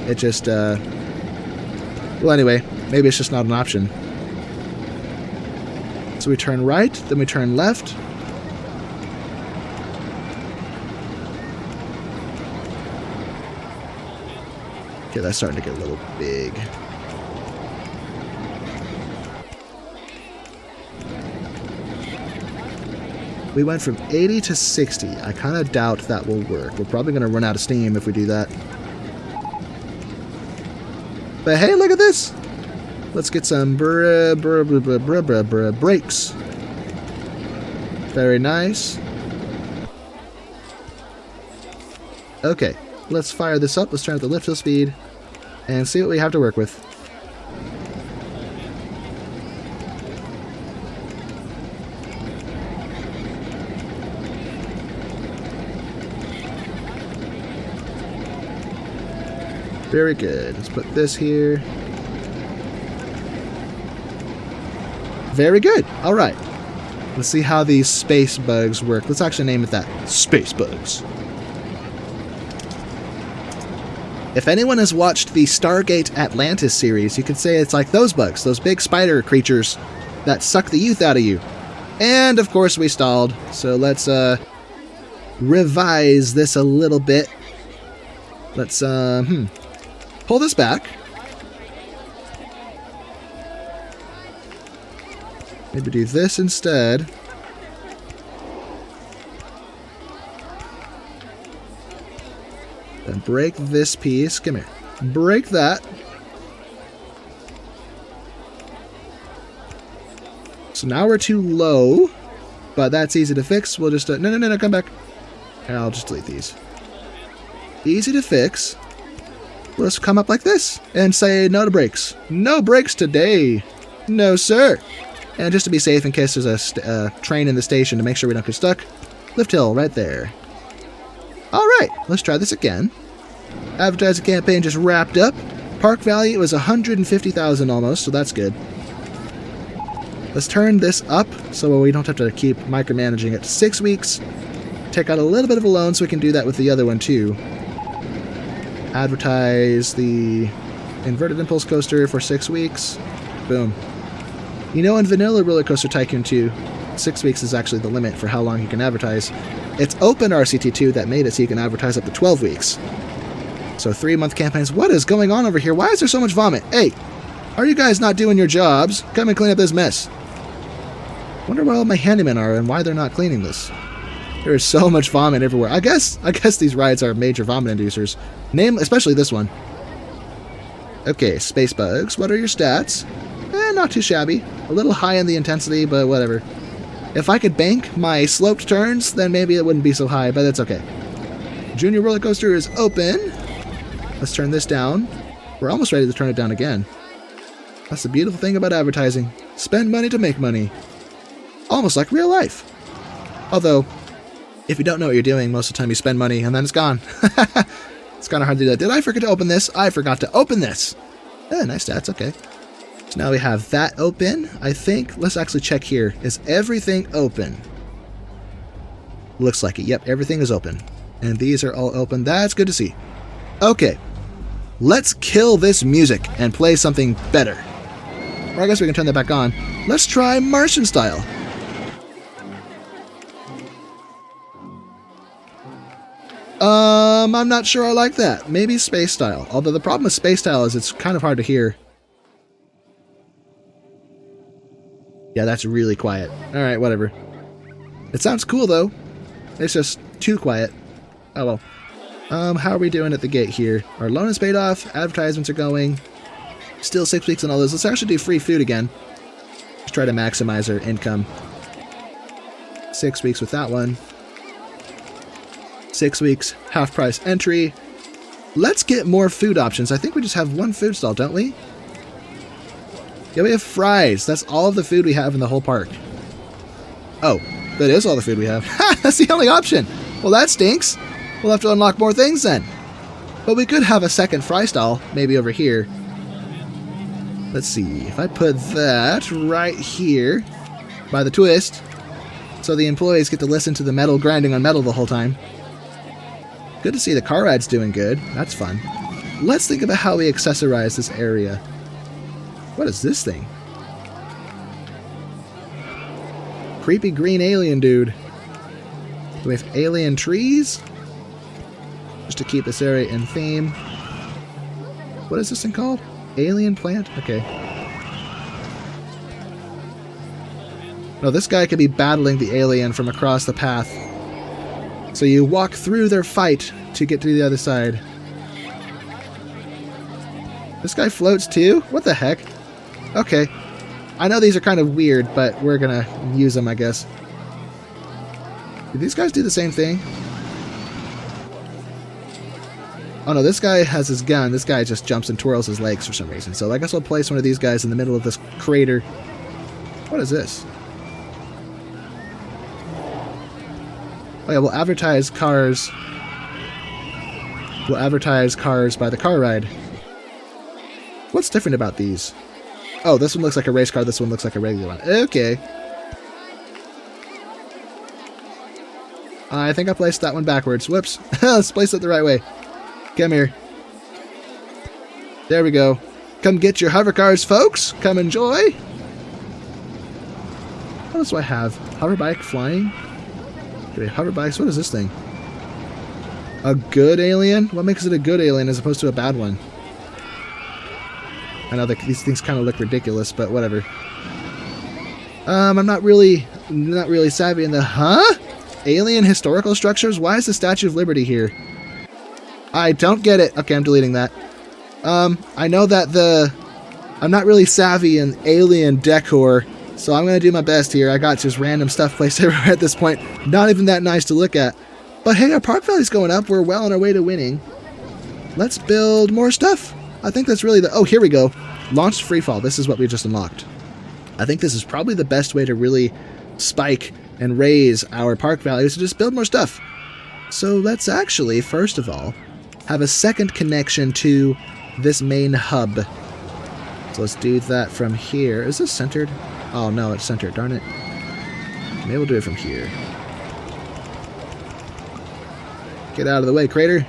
it just well, anyway, maybe it's just not an option. So we turn right, then we turn left. Okay, that's starting to get a little big. We went from 80 to 60. I kind of doubt that will work. We're probably going to run out of steam if we do that. But hey, look at this! Let's get some brakes. Very nice. Okay, let's fire this up. Let's turn up the lift hill speed and see what we have to work with. Very good. Let's put this here. Very good. All right. Let's see how these space bugs work. Let's actually name it that. Space bugs. If anyone has watched the Stargate Atlantis series, you could say it's like those bugs, those big spider creatures that suck the youth out of you. And, of course, we stalled. So let's revise this a little bit. Let's pull this back. Maybe do this instead. Then break this piece. Come here. Break that. So now we're too low, but that's easy to fix. We'll just no, come back. And I'll just delete these. Easy to fix. Let's come up like this and say no to brakes. No brakes today. No, sir. And just to be safe, in case there's a train in the station, to make sure we don't get stuck, lift hill right there. All right, let's try this again. Advertising campaign just wrapped up. Park value was 150,000 almost, so that's good. Let's turn this up so we don't have to keep micromanaging it. 6 weeks. Take out a little bit of a loan so we can do that with the other one too. Advertise the inverted impulse coaster for 6 weeks. Boom. You know, in vanilla RollerCoaster Tycoon 2, 6 weeks is actually the limit for how long you can advertise. It's open RCT2 that made it so you can advertise up to 12 weeks. So 3-month campaigns. What is going on over here? Why is there so much vomit? Hey, are you guys not doing your jobs? Come and clean up this mess. Wonder where all my handymen are and why they're not cleaning this. There is so much vomit everywhere. I guess these rides are major vomit inducers. Especially this one. Okay, space bugs. What are your stats? Not too shabby. A little high in the intensity, but whatever. If I could bank my sloped turns, then maybe it wouldn't be so high, but it's okay. Junior roller coaster is open. Let's turn this down. We're almost ready to turn it down again. That's the beautiful thing about advertising. Spend money to make money. Almost like real life. Although, if you don't know what you're doing, most of the time you spend money and then it's gone. It's kind of hard to do that. Did I forget to open this? I forgot to open this. Nice stats, okay. So now we have that open. I think, let's actually check here. Is everything open? Looks like it. Yep, everything is open. And these are all open. That's good to see. Okay. Let's kill this music and play something better. Or I guess we can turn that back on. Let's try Martian style. I'm not sure I like that. Maybe space style. Although the problem with space style is it's kind of hard to hear. Yeah, that's really quiet. Alright, whatever. It sounds cool though. It's just too quiet. Oh well. How are we doing at the gate here? Our loan is paid off. Advertisements are going. Still 6 weeks and all this. Let's actually do free food again. Let's try to maximize our income. 6 weeks with that one. 6 weeks, half price entry. Let's get more food options. I think we just have one food stall, don't we? Yeah, we have fries. That's all of the food we have in the whole park. Oh, that is all the food we have. Ha! That's the only option. Well, that stinks. We'll have to unlock more things then. But we could have a second fry stall, maybe over here. Let's see. If I put that right here by the twist, so the employees get to listen to the metal grinding on metal the whole time. Good to see the car ride's doing good. That's fun. Let's think about how we accessorize this area. What is this thing? Creepy green alien dude. Do we have alien trees? Just to keep this area in theme. What is this thing called? Alien plant? Okay. No, this guy could be battling the alien from across the path. So you walk through their fight to get to the other side. This guy floats too? What the heck? Okay. I know these are kind of weird, but we're gonna use them, I guess. Do these guys do the same thing? Oh no, this guy has his gun. This guy just jumps and twirls his legs for some reason. So I guess I'll place one of these guys in the middle of this crater. What is this? Oh yeah, we'll advertise cars. We'll advertise cars by the car ride. What's different about these? Oh, this one looks like a race car, this one looks like a regular one. Okay. I think I placed that one backwards. Whoops. Let's place it the right way. Come here. There we go. Come get your hover cars, folks. Come enjoy. What else do I have? Hover bike, flying? Okay, hover bikes. What is this thing? A good alien? What makes it a good alien as opposed to a bad one? I know that these things kind of look ridiculous, but whatever. I'm not really savvy in the... Huh? Alien historical structures? Why is the Statue of Liberty here? I don't get it. Okay, I'm deleting that. I know that I'm not really savvy in alien decor, so I'm going to do my best here. I got just random stuff placed everywhere at this point. Not even that nice to look at. But hey, our park value's going up. We're well on our way to winning. Let's build more stuff. I think that's really the... Oh, here we go. Launched freefall. This is what we just unlocked. I think this is probably the best way to really spike and raise our park values, to just build more stuff. So let's actually, first of all, have a second connection to this main hub. So let's do that from here. Is this centered? Oh no, it's centered. Darn it. Maybe we'll do it from here. Get out of the way, crater.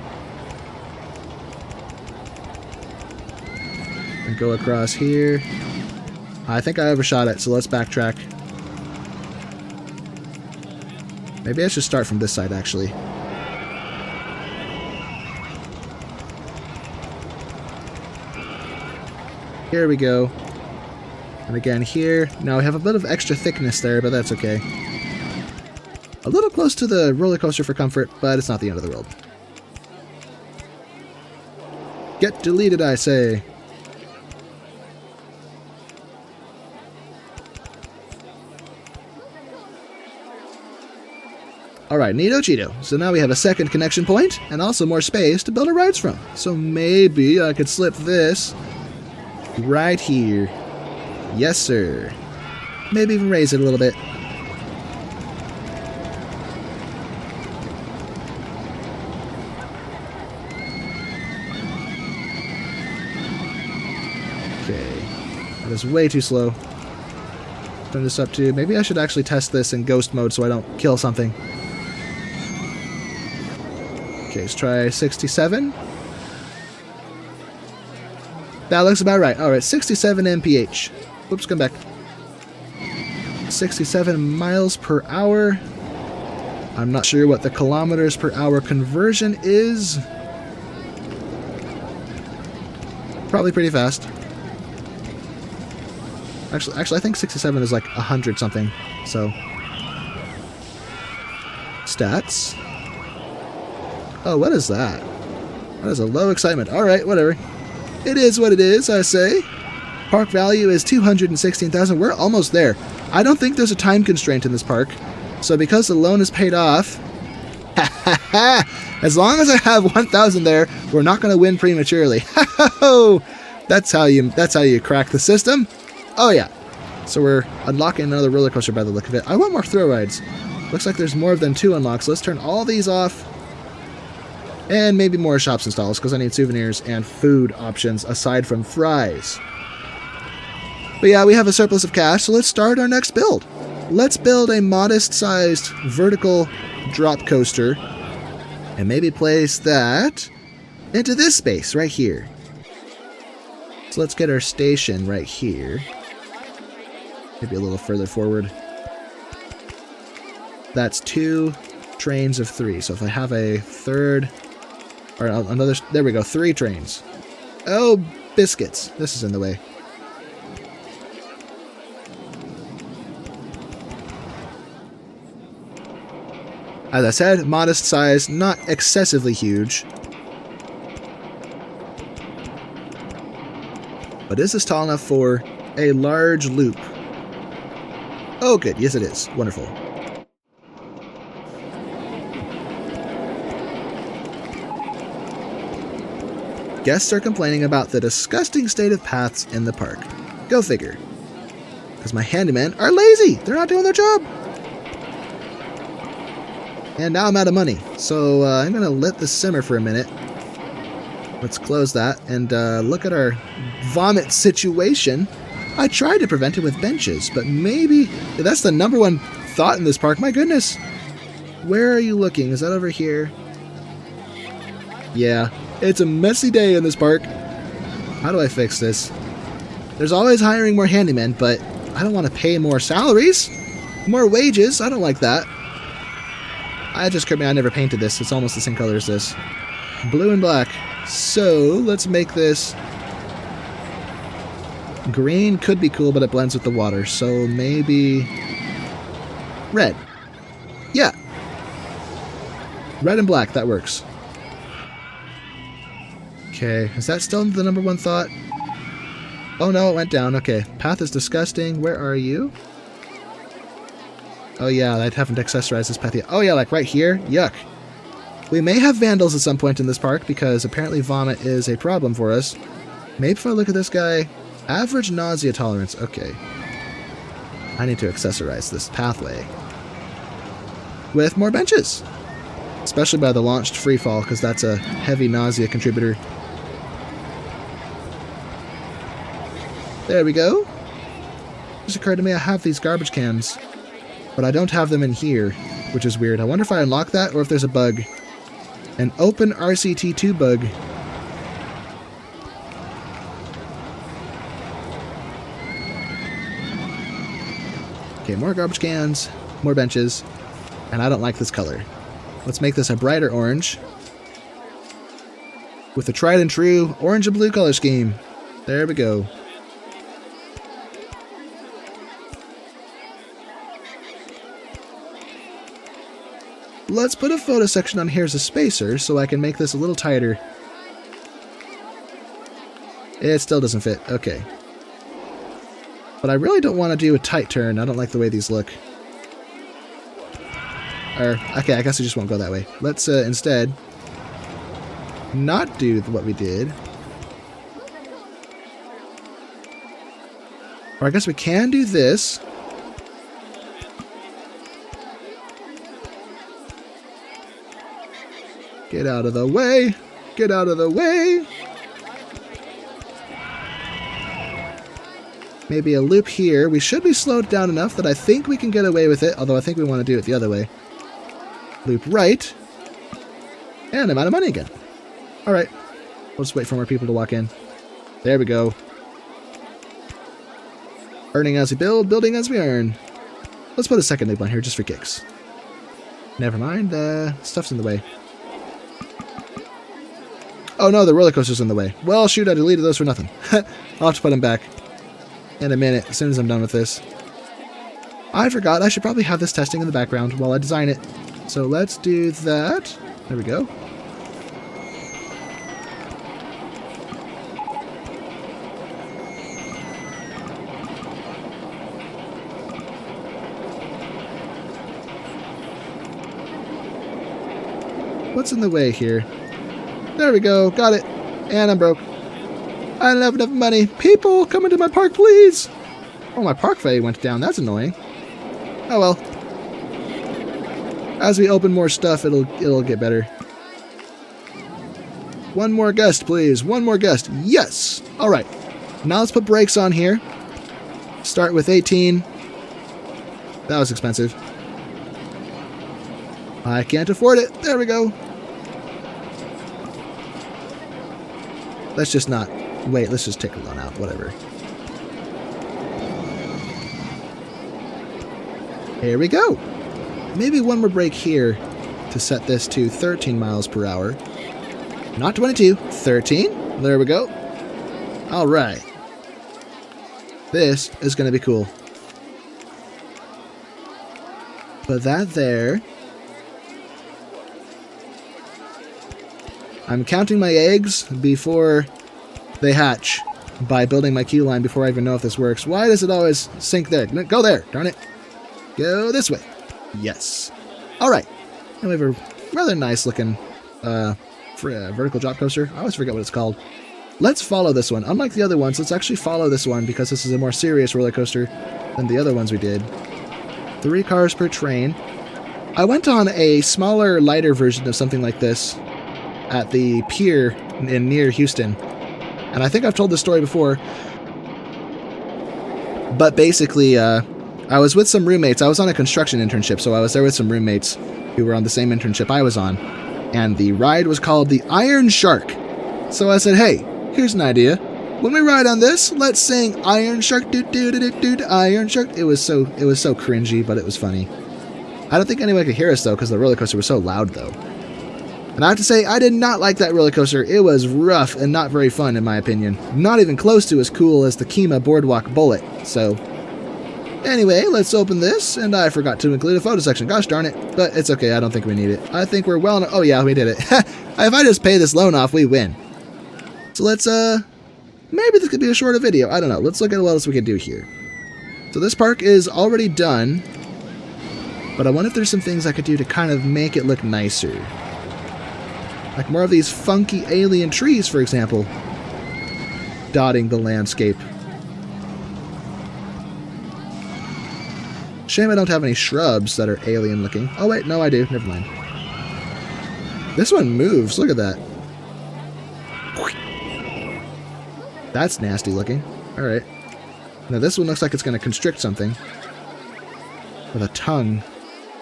And go across here. I think I overshot it, so let's backtrack. Maybe I should start from this side, actually. Here we go. And again here. Now we have a bit of extra thickness there, but that's okay. A little close to the roller coaster for comfort, but it's not the end of the world. Get deleted, I say. Alright, neato Cheeto. So now we have a second connection point, and also more space to build our rides from. So maybe I could slip this right here. Yes, sir. Maybe even raise it a little bit. Okay. That is way too slow. Turn this up to... Maybe I should actually test this in ghost mode so I don't kill something. Okay, let's try 67. That looks about right. Alright, 67 mph. Whoops, come back. 67 miles per hour. I'm not sure what the kilometers per hour conversion is. Probably pretty fast. Actually, I think 67 is like 100 something. So, stats. Oh, what is that? That is a low excitement. Alright, whatever. It is what it is, I say. Park value is 216,000. We're almost there. I don't think there's a time constraint in this park. So because the loan is paid off, as long as I have 1,000 there, we're not going to win prematurely. That's how you crack the system. Oh yeah. So we're unlocking another roller coaster by the look of it. I want more thrill rides. Looks like there's more than 2 unlocks. Let's turn all these off. And maybe more shops and stalls, because I need souvenirs and food options aside from fries. But yeah, we have a surplus of cash, so let's start our next build. Let's build a modest-sized vertical drop coaster, and maybe place that into this space right here. So let's get our station right here. Maybe a little further forward. That's 2 trains of 3. So if I have a third... Or another... There we go, 3 trains. Oh, biscuits. This is in the way. As I said, modest size, not excessively huge. But is this tall enough for a large loop? Oh, good. Yes, it is. Wonderful. Guests are complaining about the disgusting state of paths in the park. Go figure. Because my handymen are lazy. They're not doing their job. And now I'm out of money. So I'm going to let this simmer for a minute. Let's close that and look at our vomit situation. I tried to prevent it with benches, but maybe... That's the #1 thought in this park. My goodness. Where are you looking? Is that over here? Yeah. It's a messy day in this park. How do I fix this? There's always hiring more handymen, but I don't want to pay more salaries. More wages. I don't like that. I never painted this. It's almost the same color as this. Blue and black. So, let's make this... Green could be cool, but it blends with the water. So, maybe... red. Yeah. Red and black. That works. Okay, is that still the #1 thought? Oh no, it went down. Okay, path is disgusting. Where are you? Oh yeah, I haven't accessorized this path yet. Oh yeah, like right here? Yuck. We may have vandals at some point in this park, because apparently vomit is a problem for us. Maybe if I look at this guy... Average nausea tolerance. Okay. I need to accessorize this pathway. With more benches. Especially by the launched freefall, because that's a heavy nausea contributor. There we go. It just occurred to me I have these garbage cans, but I don't have them in here, which is weird. I wonder if I unlock that or if there's a bug. An open RCT2 bug. Okay, more garbage cans, more benches, and I don't like this color. Let's make this a brighter orange with the tried and true orange and blue color scheme. There we go. Let's put a photo section on here as a spacer so I can make this a little tighter. It still doesn't fit. Okay. But I really don't want to do a tight turn. I don't like the way these look. Or, okay, I guess we just won't go that way. Let's instead not do what we did. Or I guess we can do this. Get out of the way. Get out of the way. Maybe a loop here. We should be slowed down enough that I think we can get away with it, although I think we want to do it the other way. Loop right. And I'm out of money again. Alright. We'll just wait for more people to walk in. There we go. Earning as we build, building as we earn. Let's put a second loop on here just for kicks. Never mind, stuff's in the way. Oh no, the roller coaster's in the way. Well, shoot, I deleted those for nothing. I'll have to put them back in a minute, as soon as I'm done with this. I forgot I should probably have this testing in the background while I design it. So let's do that. There we go. What's in the way here? There we go. Got it. And I'm broke. I don't have enough money. People, come into my park, please. Oh, my park fee went down. That's annoying. Oh well. As we open more stuff, it'll get better. One more guest, please. One more guest. Yes. All right. Now let's put brakes on here. Start with 18. That was expensive. I can't afford it. There we go. Let's just not... Wait, let's just take a loan out. Whatever. Here we go. Maybe one more brake here to set this to 13 miles per hour. Not 22. 13. There we go. All right. This is going to be cool. Put that there. I'm counting my eggs before they hatch by building my queue line before I even know if this works. Why does it always sink there? Go there, darn it. Go this way. Yes. All right. And we have a rather nice looking vertical drop coaster. I always forget what it's called. Let's follow this one. Unlike the other ones, let's actually follow this one because this is a more serious roller coaster than the other ones we did. 3 cars per train. I went on a smaller, lighter version of something like this at the pier near Houston. And I think I've told this story before. But basically, I was with some roommates. I was on a construction internship, so I was there with some roommates who were on the same internship I was on. And the ride was called the Iron Shark. So I said, hey, here's an idea. When we ride on this, let's sing Iron Shark, doo-doo-doo-doo-doo, Iron Shark. It was so cringy, but it was funny. I don't think anyone could hear us, though, because the roller coaster was so loud, though. And I have to say, I did not like that roller coaster. It was rough and not very fun, in my opinion. Not even close to as cool as the Kima Boardwalk Bullet. So, anyway, let's open this. And I forgot to include a photo section. Gosh darn it. But it's okay. I don't think we need it. I think we're well enough. Oh, yeah, we did it. If I just pay this loan off, we win. So let's, maybe this could be a shorter video. I don't know. Let's look at what else we could do here. So this park is already done. But I wonder if there's some things I could do to kind of make it look nicer. Like more of these funky alien trees, for example, dotting the landscape. Shame I don't have any shrubs that are alien looking. Oh wait, no I do. Never mind. This one moves. Look at that. That's nasty looking. Alright. Now this one looks like it's going to constrict something. With a tongue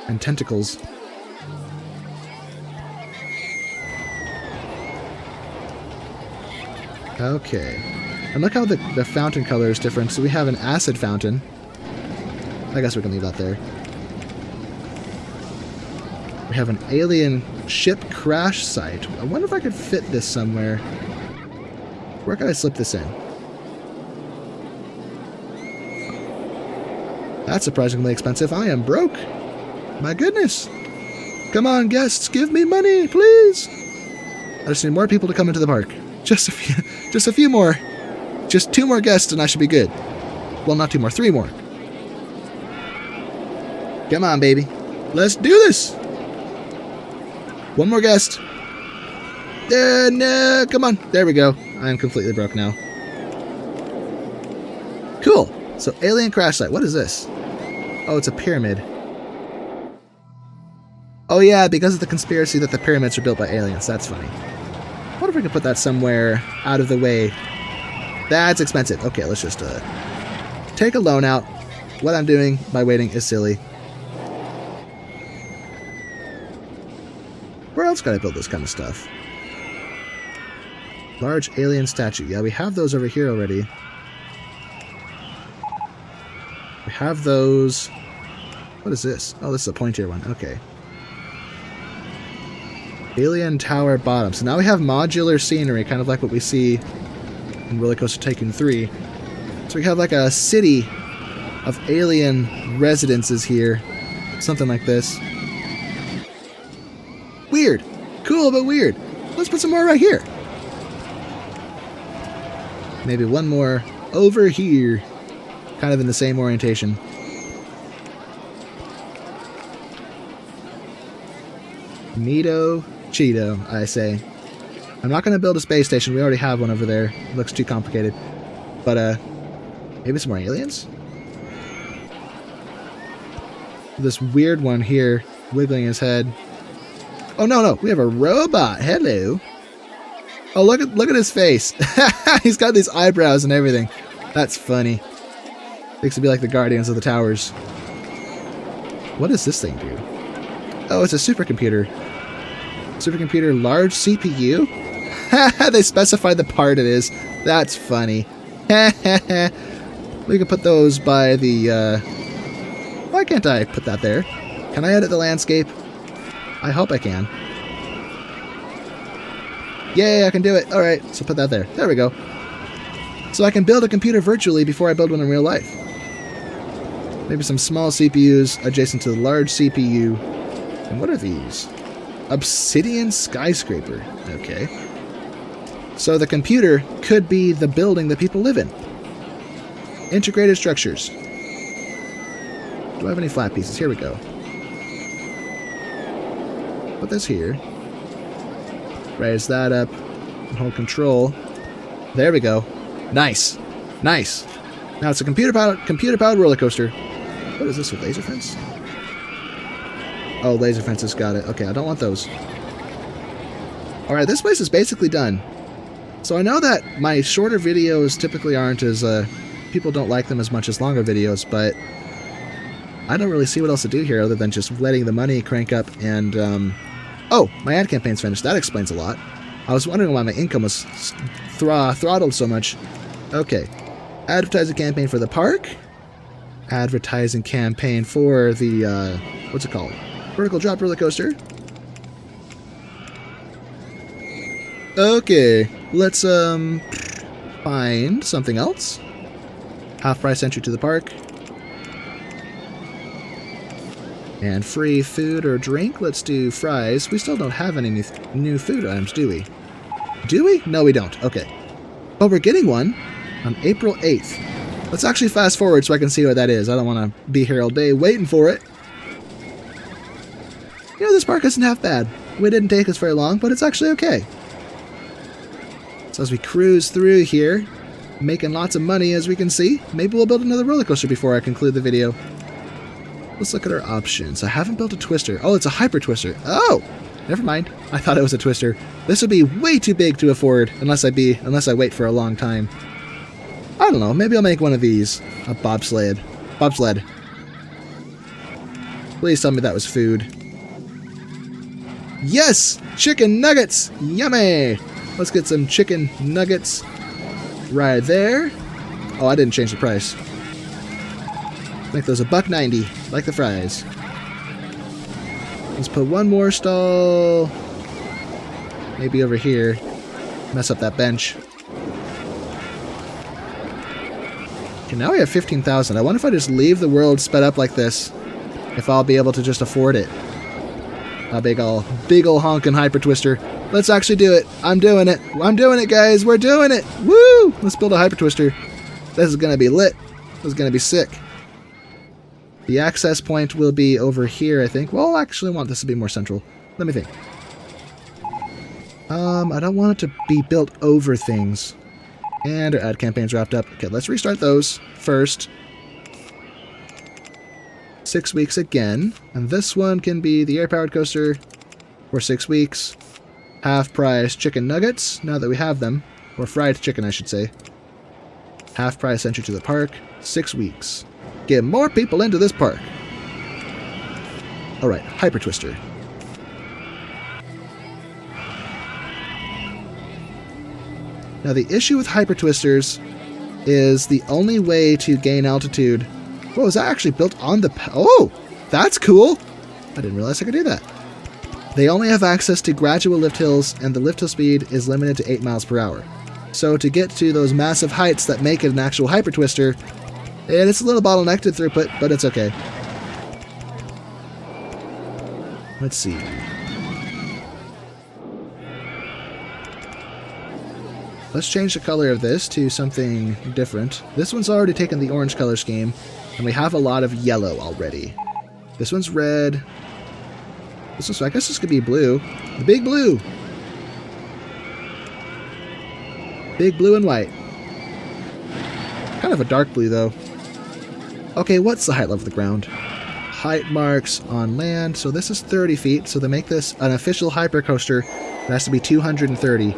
and tentacles. Okay. And look how the fountain color is different. So we have an acid fountain. I guess we can leave that there. We have an alien ship crash site. I wonder if I could fit this somewhere. Where can I slip this in? That's surprisingly expensive. I am broke. My goodness. Come on, guests. Give me money, please. I just need more people to come into the park. Just a few more. Just 2 more guests and I should be good. Well, not 2 more, 3 more. Come on, baby. Let's do this. One more guest. No, come on. There we go. I'm completely broke now. Cool. So, alien crash site. What is this? Oh, it's a pyramid. Oh yeah, because of the conspiracy that the pyramids are built by aliens. That's funny. What if we could put that somewhere out of the way? That's expensive. Okay, let's just take a loan out. What I'm doing by waiting is silly. Where else can I build this kind of stuff? Large alien statue. Yeah, we have those over here already. We have those. What is this? Oh, this is a pointier one. Okay. Alien tower bottom. So now we have modular scenery, kind of like what we see in RollerCoaster Tycoon 3. So we have like a city of alien residences here. Something like this. Weird. Cool, but weird. Let's put some more right here. Maybe one more over here. Kind of in the same orientation. Neato Cheeto, I say. I'm not going to build a space station. We already have one over there. It looks too complicated. But, maybe some more aliens? This weird one here, wiggling his head. Oh, no. We have a robot. Hello. Oh, look at his face. He's got these eyebrows and everything. That's funny. Looks to be like the Guardians of the Towers. What does this thing do? Oh, it's a supercomputer. Supercomputer, large CPU? They specified the part it is. That's funny. We can put those by the, Why can't I put that there? Can I edit the landscape? I hope I can. Yay, I can do it. Alright, so put that there. There we go. So I can build a computer virtually before I build one in real life. Maybe some small CPUs adjacent to the large CPU. And what are these? Obsidian skyscraper. Okay. So the computer could be the building that people live in. Integrated structures. Do I have any flat pieces? Here we go. Put this here. Raise that up. And hold control. There we go. Nice. Nice. Now it's a computer-powered roller coaster. What is this, a laser fence? Oh, laser fences, got it. Okay, I don't want those. Alright, this place is basically done. So I know that my shorter videos typically aren't as, people don't like them as much as longer videos, but I don't really see what else to do here other than just letting the money crank up and, oh, my ad campaign's finished. That explains a lot. I was wondering why my income was throttled so much. Okay. Advertising campaign for the park. Advertising campaign for the, what's it called? Vertical drop roller coaster. Okay, let's find something else. Half price entry to the park. And free food or drink. Let's do fries. We still don't have any new food items, do we? Do we? No, we don't. Okay. But we're getting one on April 8th. Let's actually fast forward so I can see what that is. I don't want to be here all day waiting for it. You know, this park isn't half bad. It didn't take us very long, but it's actually okay. So as we cruise through here, making lots of money as we can see, maybe we'll build another roller coaster before I conclude the video. Let's look at our options. I haven't built a twister. Oh, it's a hyper twister. Oh, never mind. I thought it was a twister. This would be way too big to afford unless I wait for a long time. I don't know. Maybe I'll make one of these. A bobsled. Bobsled. Please tell me that was food. Yes! Chicken nuggets! Yummy! Let's get some chicken nuggets right there. Oh, I didn't change the price. Make those $1.90, like the fries. Let's put one more stall. Maybe over here. Mess up that bench. Okay, now we have 15,000. I wonder if I just leave the world sped up like this, if I'll be able to just afford it. A big ol' honkin' hyper twister. Let's actually do it. I'm doing it. I'm doing it, guys. We're doing it. Woo! Let's build a hyper twister. This is gonna be lit. This is gonna be sick. The access point will be over here, I think. Well, I actually want this to be more central. Let me think. I don't want it to be built over things. And our ad campaign's wrapped up. Okay, let's restart those first. 6 weeks again. And this one can be the air-powered coaster for 6 weeks. Half price chicken nuggets, now that we have them. Or fried chicken, I should say. Half price entry to the park. 6 weeks. Get more people into this park. Alright, Hyper Twister. Now the issue with Hyper Twisters is the only way to gain altitude. Whoa, is that actually built on the... Oh! That's cool! I didn't realize I could do that. They only have access to gradual lift hills, and the lift hill speed is limited to 8 miles per hour. So to get to those massive heights that make it an actual Hyper Twister, and it's a little bottlenecked in throughput, but it's okay. Let's see. Let's change the color of this to something different. This one's already taken the orange color scheme, and we have a lot of yellow already. This one's red. This one's, I guess this could be blue. The big blue! Big blue and white. Kind of a dark blue, though. Okay, what's the height level of the ground? Height marks on land. So this is 30 feet. So to make this an official hypercoaster, it has to be 230.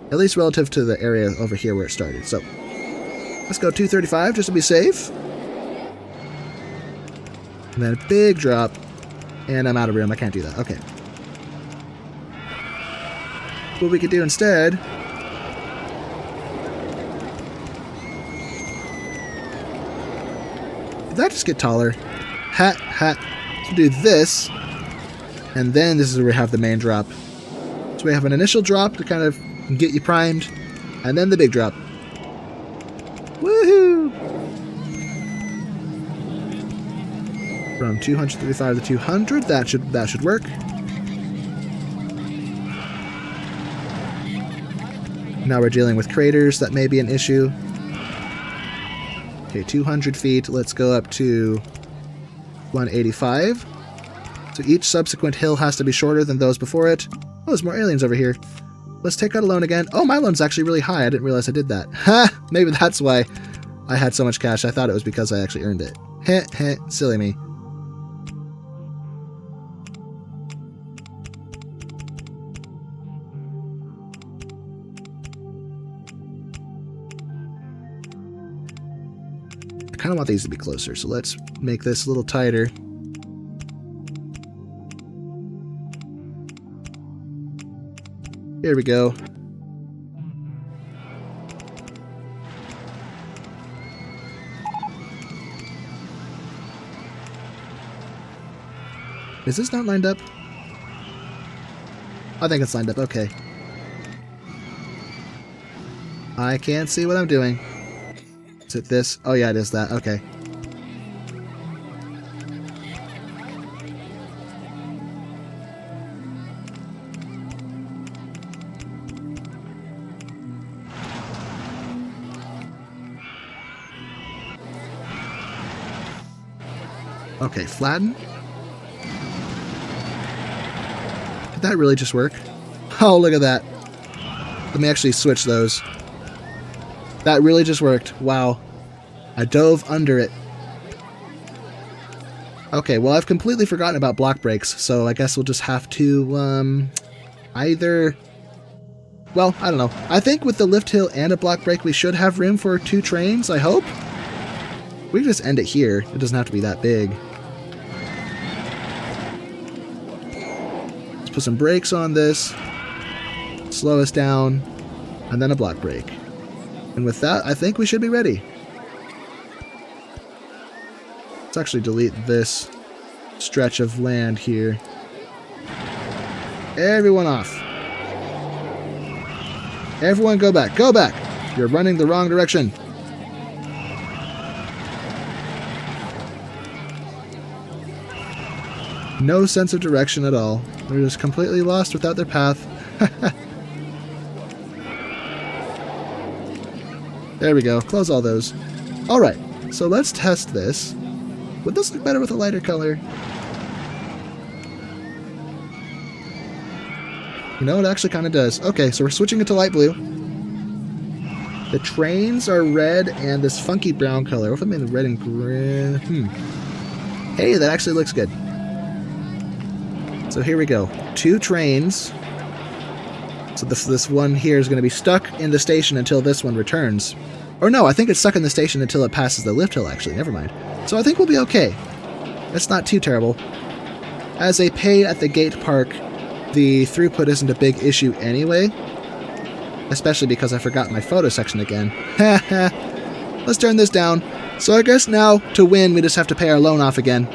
At least relative to the area over here where it started. So let's go 235 just to be safe. And then a big drop. And I'm out of room. I can't do that. Okay. What we could do instead... Did that just get taller? Hat, hat. So do this. And then this is where we have the main drop. So we have an initial drop to kind of get you primed. And then the big drop. Woohoo! From 235 to 200. That should work. Now we're dealing with craters. That may be an issue. Okay, 200 feet. Let's go up to 185. So each subsequent hill has to be shorter than those before it. Oh, there's more aliens over here. Let's take out a loan again. Oh, my loan's actually really high. I didn't realize I did that. Ha! Maybe that's why I had so much cash. I thought it was because I actually earned it. Heh, heh. Silly me. I kind of want these to be closer, so let's make this a little tighter. Here we go. Is this not lined up? I think it's lined up, okay. I can't see what I'm doing. Is it this? Oh yeah, it is that, okay. Okay, flatten. Did that really just work? Oh, look at that. Let me actually switch those. That really just worked. Wow. I dove under it. Okay, well, I've completely forgotten about block breaks, so I guess we'll just have to, either... Well, I don't know. I think with the lift hill and a block break, we should have room for 2 trains, I hope. We can just end it here. It doesn't have to be that big. Let's put some brakes on this. Slow us down. And then a block break. And with that, I think we should be ready. Let's actually delete this stretch of land here. Everyone off. Everyone go back. Go back! You're running the wrong direction. No sense of direction at all. They're just completely lost without their path. There we go. Close all those. Alright, so let's test this. Would this look better with a lighter color? You know, it actually kind of does. Okay, so we're switching it to light blue. The trains are red and this funky brown color. What if I made the red and green? Hey, that actually looks good. So here we go. 2 trains. So this one here is going to be stuck in the station until this one returns. Or no, I think it's stuck in the station until it passes the lift hill, actually. Never mind. So I think we'll be okay. That's not too terrible. As a pay-at-the-gate park, the throughput isn't a big issue anyway. Especially because I forgot my photo section again. Let's turn this down. So I guess now, to win, we just have to pay our loan off again.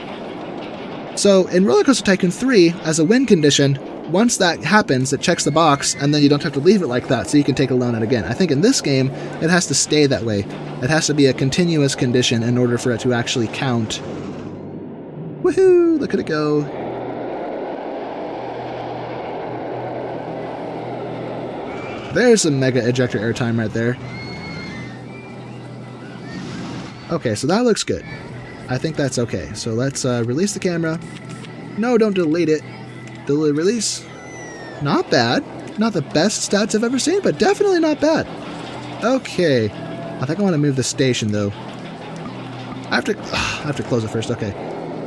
So in RollerCoaster Tycoon 3, as a win condition, once that happens, it checks the box, and then you don't have to leave it like that, so you can take a loan out again. I think in this game, it has to stay that way. It has to be a continuous condition in order for it to actually count. Woohoo! Look at it go. There's some mega ejector airtime right there. Okay, so that looks good. I think that's okay. So let's release the camera. No, don't delete it. Delete release. Not bad. Not the best stats I've ever seen, but definitely not bad. Okay. I think I want to move the station, though. I have to close it first. Okay.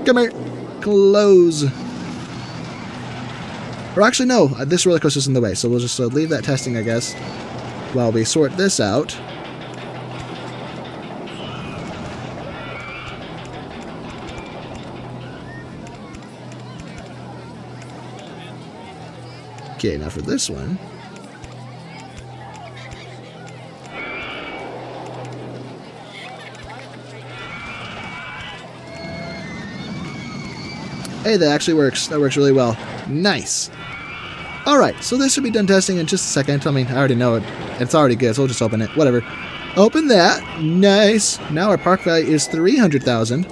Come here. Close. Or actually, no. This roller coaster's in the way, so we'll just leave that testing, I guess, while we sort this out. Okay, now for this one. Hey, that actually works. That works really well. Nice. Alright, so this should be done testing in just a second. I mean, I already know it. It's already good, so we'll just open it. Whatever. Open that. Nice. Now our park value is 300,000.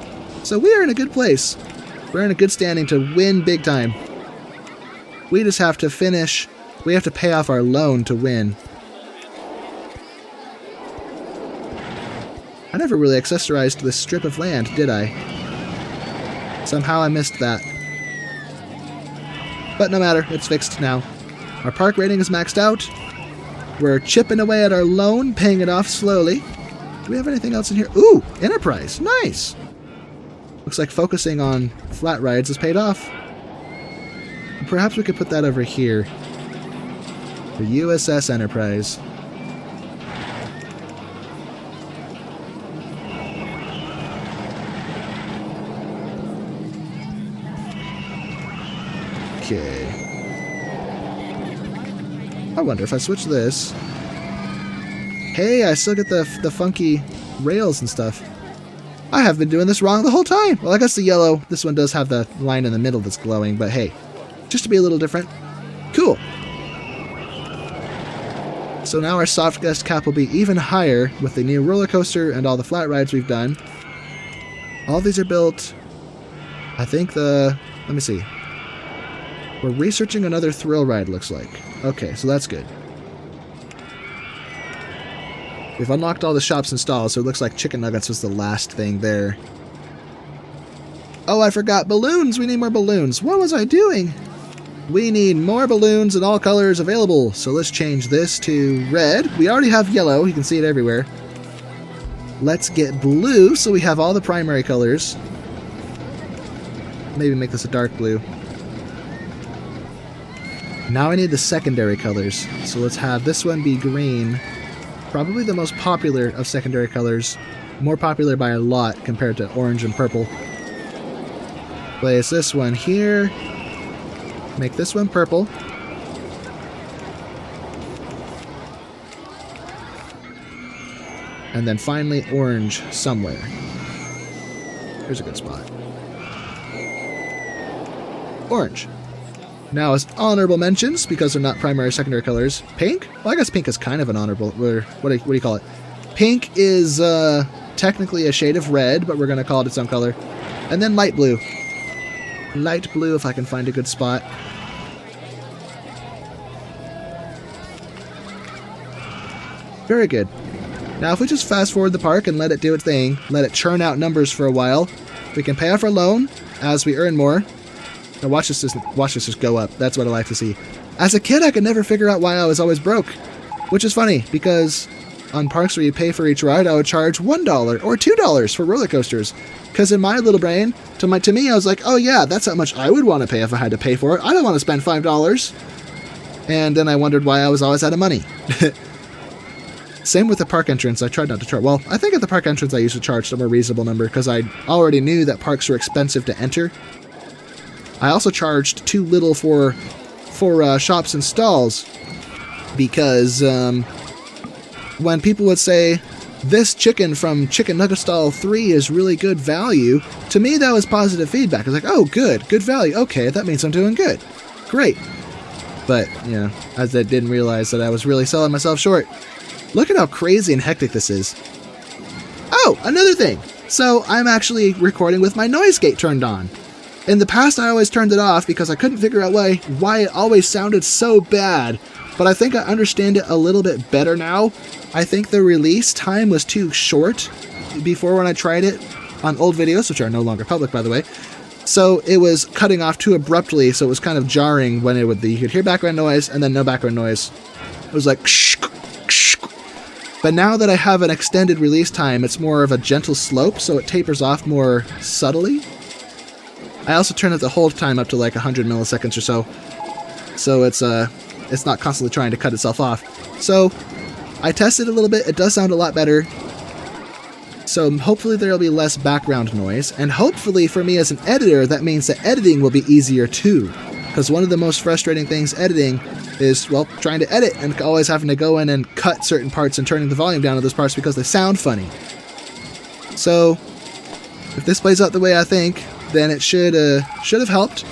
So we are in a good place. We're in a good standing to win big time. We just have to finish. We have to pay off our loan to win. I never really accessorized this strip of land, did I? Somehow I missed that. But no matter, it's fixed now. Our park rating is maxed out. We're chipping away at our loan, paying it off slowly. Do we have anything else in here? Ooh, Enterprise. Nice. Looks like focusing on flat rides has paid off. Perhaps we could put that over here. The USS Enterprise. Okay. I wonder if I switch this. Hey, I still get the funky rails and stuff. I have been doing this wrong the whole time. Well, I guess the yellow, this one does have the line in the middle that's glowing, but hey, just to be a little different. Cool. So now our soft guest cap will be even higher with the new roller coaster and all the flat rides we've done. All these are built. I think let me see. We're researching another thrill ride, looks like. Okay, so that's good. We've unlocked all the shops and stalls, so it looks like chicken nuggets was the last thing there. Oh, I forgot balloons! We need more balloons. What was I doing? We need more balloons in all colors available. So let's change this to red. We already have yellow. You can see it everywhere. Let's get blue so we have all the primary colors. Maybe make this a dark blue. Now I need the secondary colors. So let's have this one be green. Probably the most popular of secondary colors. More popular by a lot compared to orange and purple. Place this one here. Make this one purple. And then finally orange somewhere. Here's a good spot. Orange. Now as honorable mentions, because they're not primary or secondary colors, pink? Well, I guess pink is kind of an honorable, what do you call it? Pink is technically a shade of red, but we're going to call it its own color. And then light blue. Light blue if I can find a good spot. Very good. Now if we just fast forward the park and let it do its thing, let it churn out numbers for a while, we can pay off our loan as we earn more. Now watch this just go up. That's what I like to see. As a kid, I could never figure out why I was always broke, which is funny because on parks where you pay for each ride, I would charge $1 or $2 for roller coasters. Because in my little brain, to me, I was like, oh yeah, that's how much I would want to pay if I had to pay for it. I don't want to spend $5. And then I wondered why I was always out of money. Same with the park entrance. I tried not to charge. Well, I think at the park entrance I used to charge some more reasonable number because I already knew that parks were expensive to enter. I also charged too little for shops and stalls because when people would say, this chicken from Chicken Nugget Stall 3 is really good value, to me that was positive feedback. I was like, oh, good value. Okay, that means I'm doing good. Great. But, you know, as I didn't realize that I was really selling myself short. Look at how crazy and hectic this is. Oh, another thing. So I'm actually recording with my noise gate turned on. In the past, I always turned it off because I couldn't figure out why it always sounded so bad. But I think I understand it a little bit better now. I think the release time was too short before when I tried it on old videos, which are no longer public, by the way. So it was cutting off too abruptly, so it was kind of jarring when you could hear background noise and then no background noise. It was like But now that I have an extended release time, it's more of a gentle slope, so it tapers off more subtly. I also turn up the hold time up to like 100 milliseconds or so. So it's not constantly trying to cut itself off. So I tested a little bit. It does sound a lot better. So hopefully there will be less background noise. And hopefully for me as an editor, that means that editing will be easier too. Because one of the most frustrating things editing is, well, trying to edit and always having to go in and cut certain parts and turning the volume down on those parts because they sound funny. So if this plays out the way I think, then it should have helped.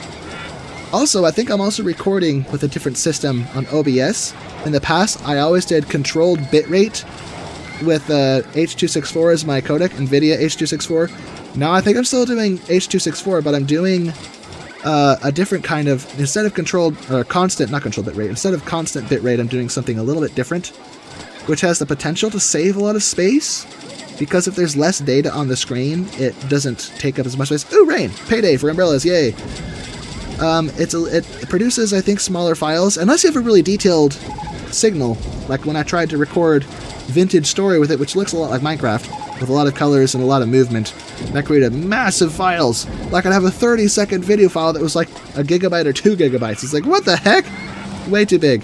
Also, I think I'm also recording with a different system on OBS. In the past, I always did controlled bitrate with H.264 as my codec, NVIDIA H.264. Now I think I'm still doing H.264, but I'm doing a different kind of, instead of constant bitrate, I'm doing something a little bit different, which has the potential to save a lot of space, because if there's less data on the screen, it doesn't take up as much space. Ooh, rain! Payday for umbrellas, yay! It produces, I think, smaller files, unless you have a really detailed signal, like when I tried to record Vintage Story with it, which looks a lot like Minecraft, with a lot of colors and a lot of movement. That created massive files. Like I'd have a 30-second video file that was like a gigabyte or 2 gigabytes. It's like, what the heck? Way too big.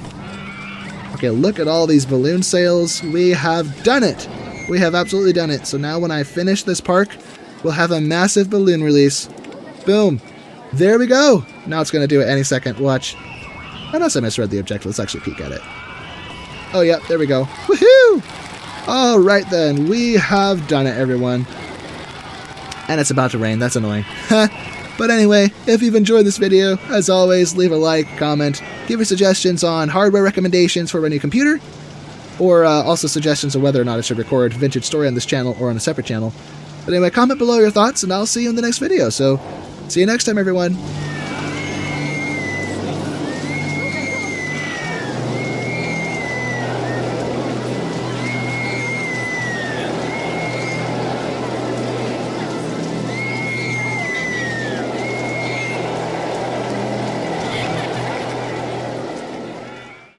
Okay, look at all these balloon sails. We have done it. We have absolutely done it. So now when I finish this park, we'll have a massive balloon release. Boom. There we go. Now it's going to do it any second. Watch. Unless I misread the objective. Let's actually peek at it. Oh, yeah. There we go. Woohoo! All right, then. We have done it, everyone. And it's about to rain. That's annoying. But anyway, if you've enjoyed this video, as always, leave a like, comment, give your suggestions on hardware recommendations for a new computer, or also suggestions of whether or not I should record Vintage Story on this channel or on a separate channel. But anyway, comment below your thoughts, and I'll see you in the next video. So, see you next time, everyone.